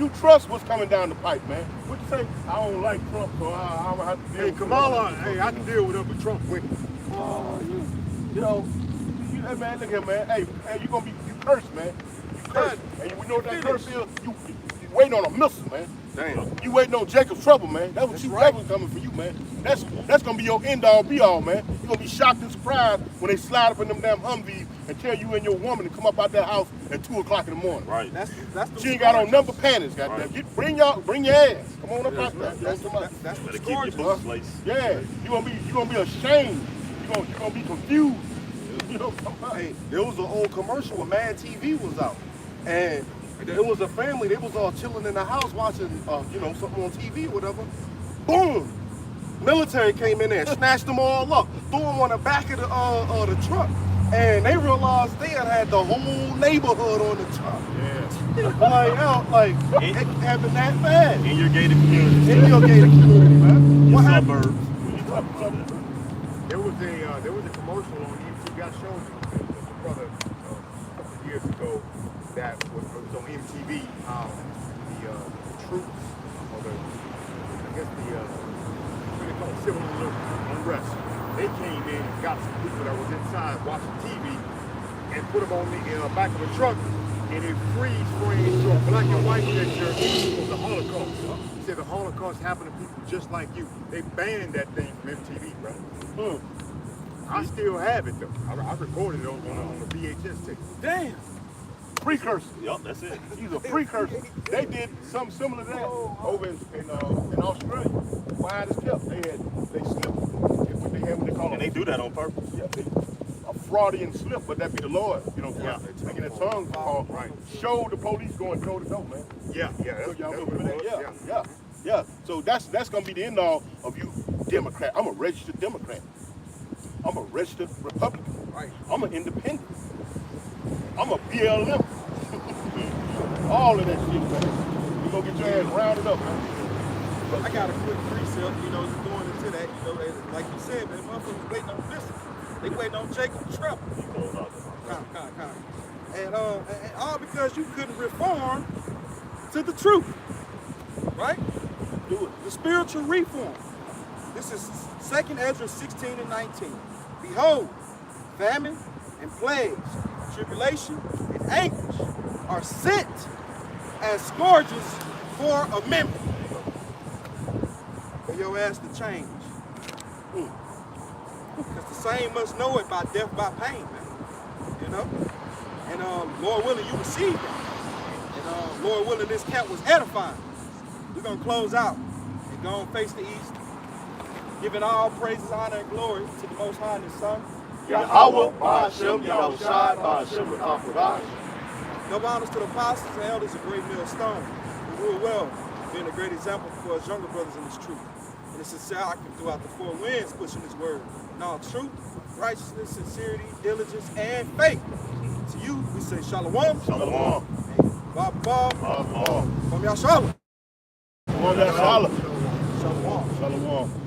trust what's coming down the pipe, man. What you say? I don't like Trump, so I'm gonna have to deal Hey, with Kamala, hey, I can deal with up with Trump with You know, hey man, look here, man. Hey, you cursed, man. You cursed. And we know what that curse is. You waiting on a missile, man. Damn. You waiting on Jacob's trouble, man. That's what that was coming for you, man. That's gonna be your end all be all, man. You're gonna be shocked and surprised when they slide up in them damn Humvees and tell you and your woman to come up out that house at 2 o'clock in the morning. Right. That's the She ain't got on number panties, goddamn. Bring your ass. Come on up out there. That's the Better keep your scourge. boots laced. Yeah, you gonna be ashamed. You gonna be confused. You know, Hey, there was an old commercial when Mad TV was out, and it was a family. They was all chilling in the house watching, something on TV or whatever. Boom! Military came in there, snatched them all up, threw them on the back of the truck, and they realized they had the whole neighborhood on the truck. Yeah. It happened that bad. In your gated community. In your gated community, man. Your What happened? suburbs. When you talk about that. There was a commercial on MTV. I showed you the brother a couple of years ago that was on MTV. The troops, or what they call it, civil unrest. They came in and got some people that was inside watching TV and put them on the back of a truck, and it freeze framed to a black and white picture of the Holocaust. He said the Holocaust happened to people just like you. They banned that thing from MTV, bro. I still have it though. I recorded it on a VHS tape. Damn. Precursor. Yup, that's it. He's a precursor. They did something similar to that over in Australia. Why is kept? They slipped. What they call And they do that on purpose. Yeah, a Freudian slip, but that be the Lord. You know, they're taking a tongue call. Right. Show the police going toe to toe, man. Yeah. So y'all that's remember what it that? was, Yeah. So that's gonna be the end all of you Democrat. I'm a registered Democrat. I'm a registered Republican. Right. I'm an independent. I'm a BLM. All of that shit, man. You gonna get your ass rounded up, man. I got a quick precept, going into that, like you said, man, motherfuckers waiting on this. They waiting on Jacob's trouble. Kind. And all because you couldn't reform to the truth. Right? Do it. The spiritual reform. This is 2 Ezra 16 and 19. Behold, famine and plagues, tribulation and anguish are sent as scourges for a member. For your ass to change. Because the same must know it by death by pain, man. And Lord willing, you receive that. And Lord willing, this camp was edifying. We're going to close out and go and face the east, giving all praises, honor, and glory to the Most High and His Son. Yahweh, Ba'ashem, Yahushai, Ba'ashem, Ba'akodash. Double honors to the apostles and elders of Great Millstone, who rule well, being a great example for us younger brothers in this truth. And it's sincere octave throughout the four winds, pushing His word. In all truth, righteousness, sincerity, diligence, and faith. To you, we say Shalom. Shalom. Ba from Yahshua. Shalom. Shalom. Shalom.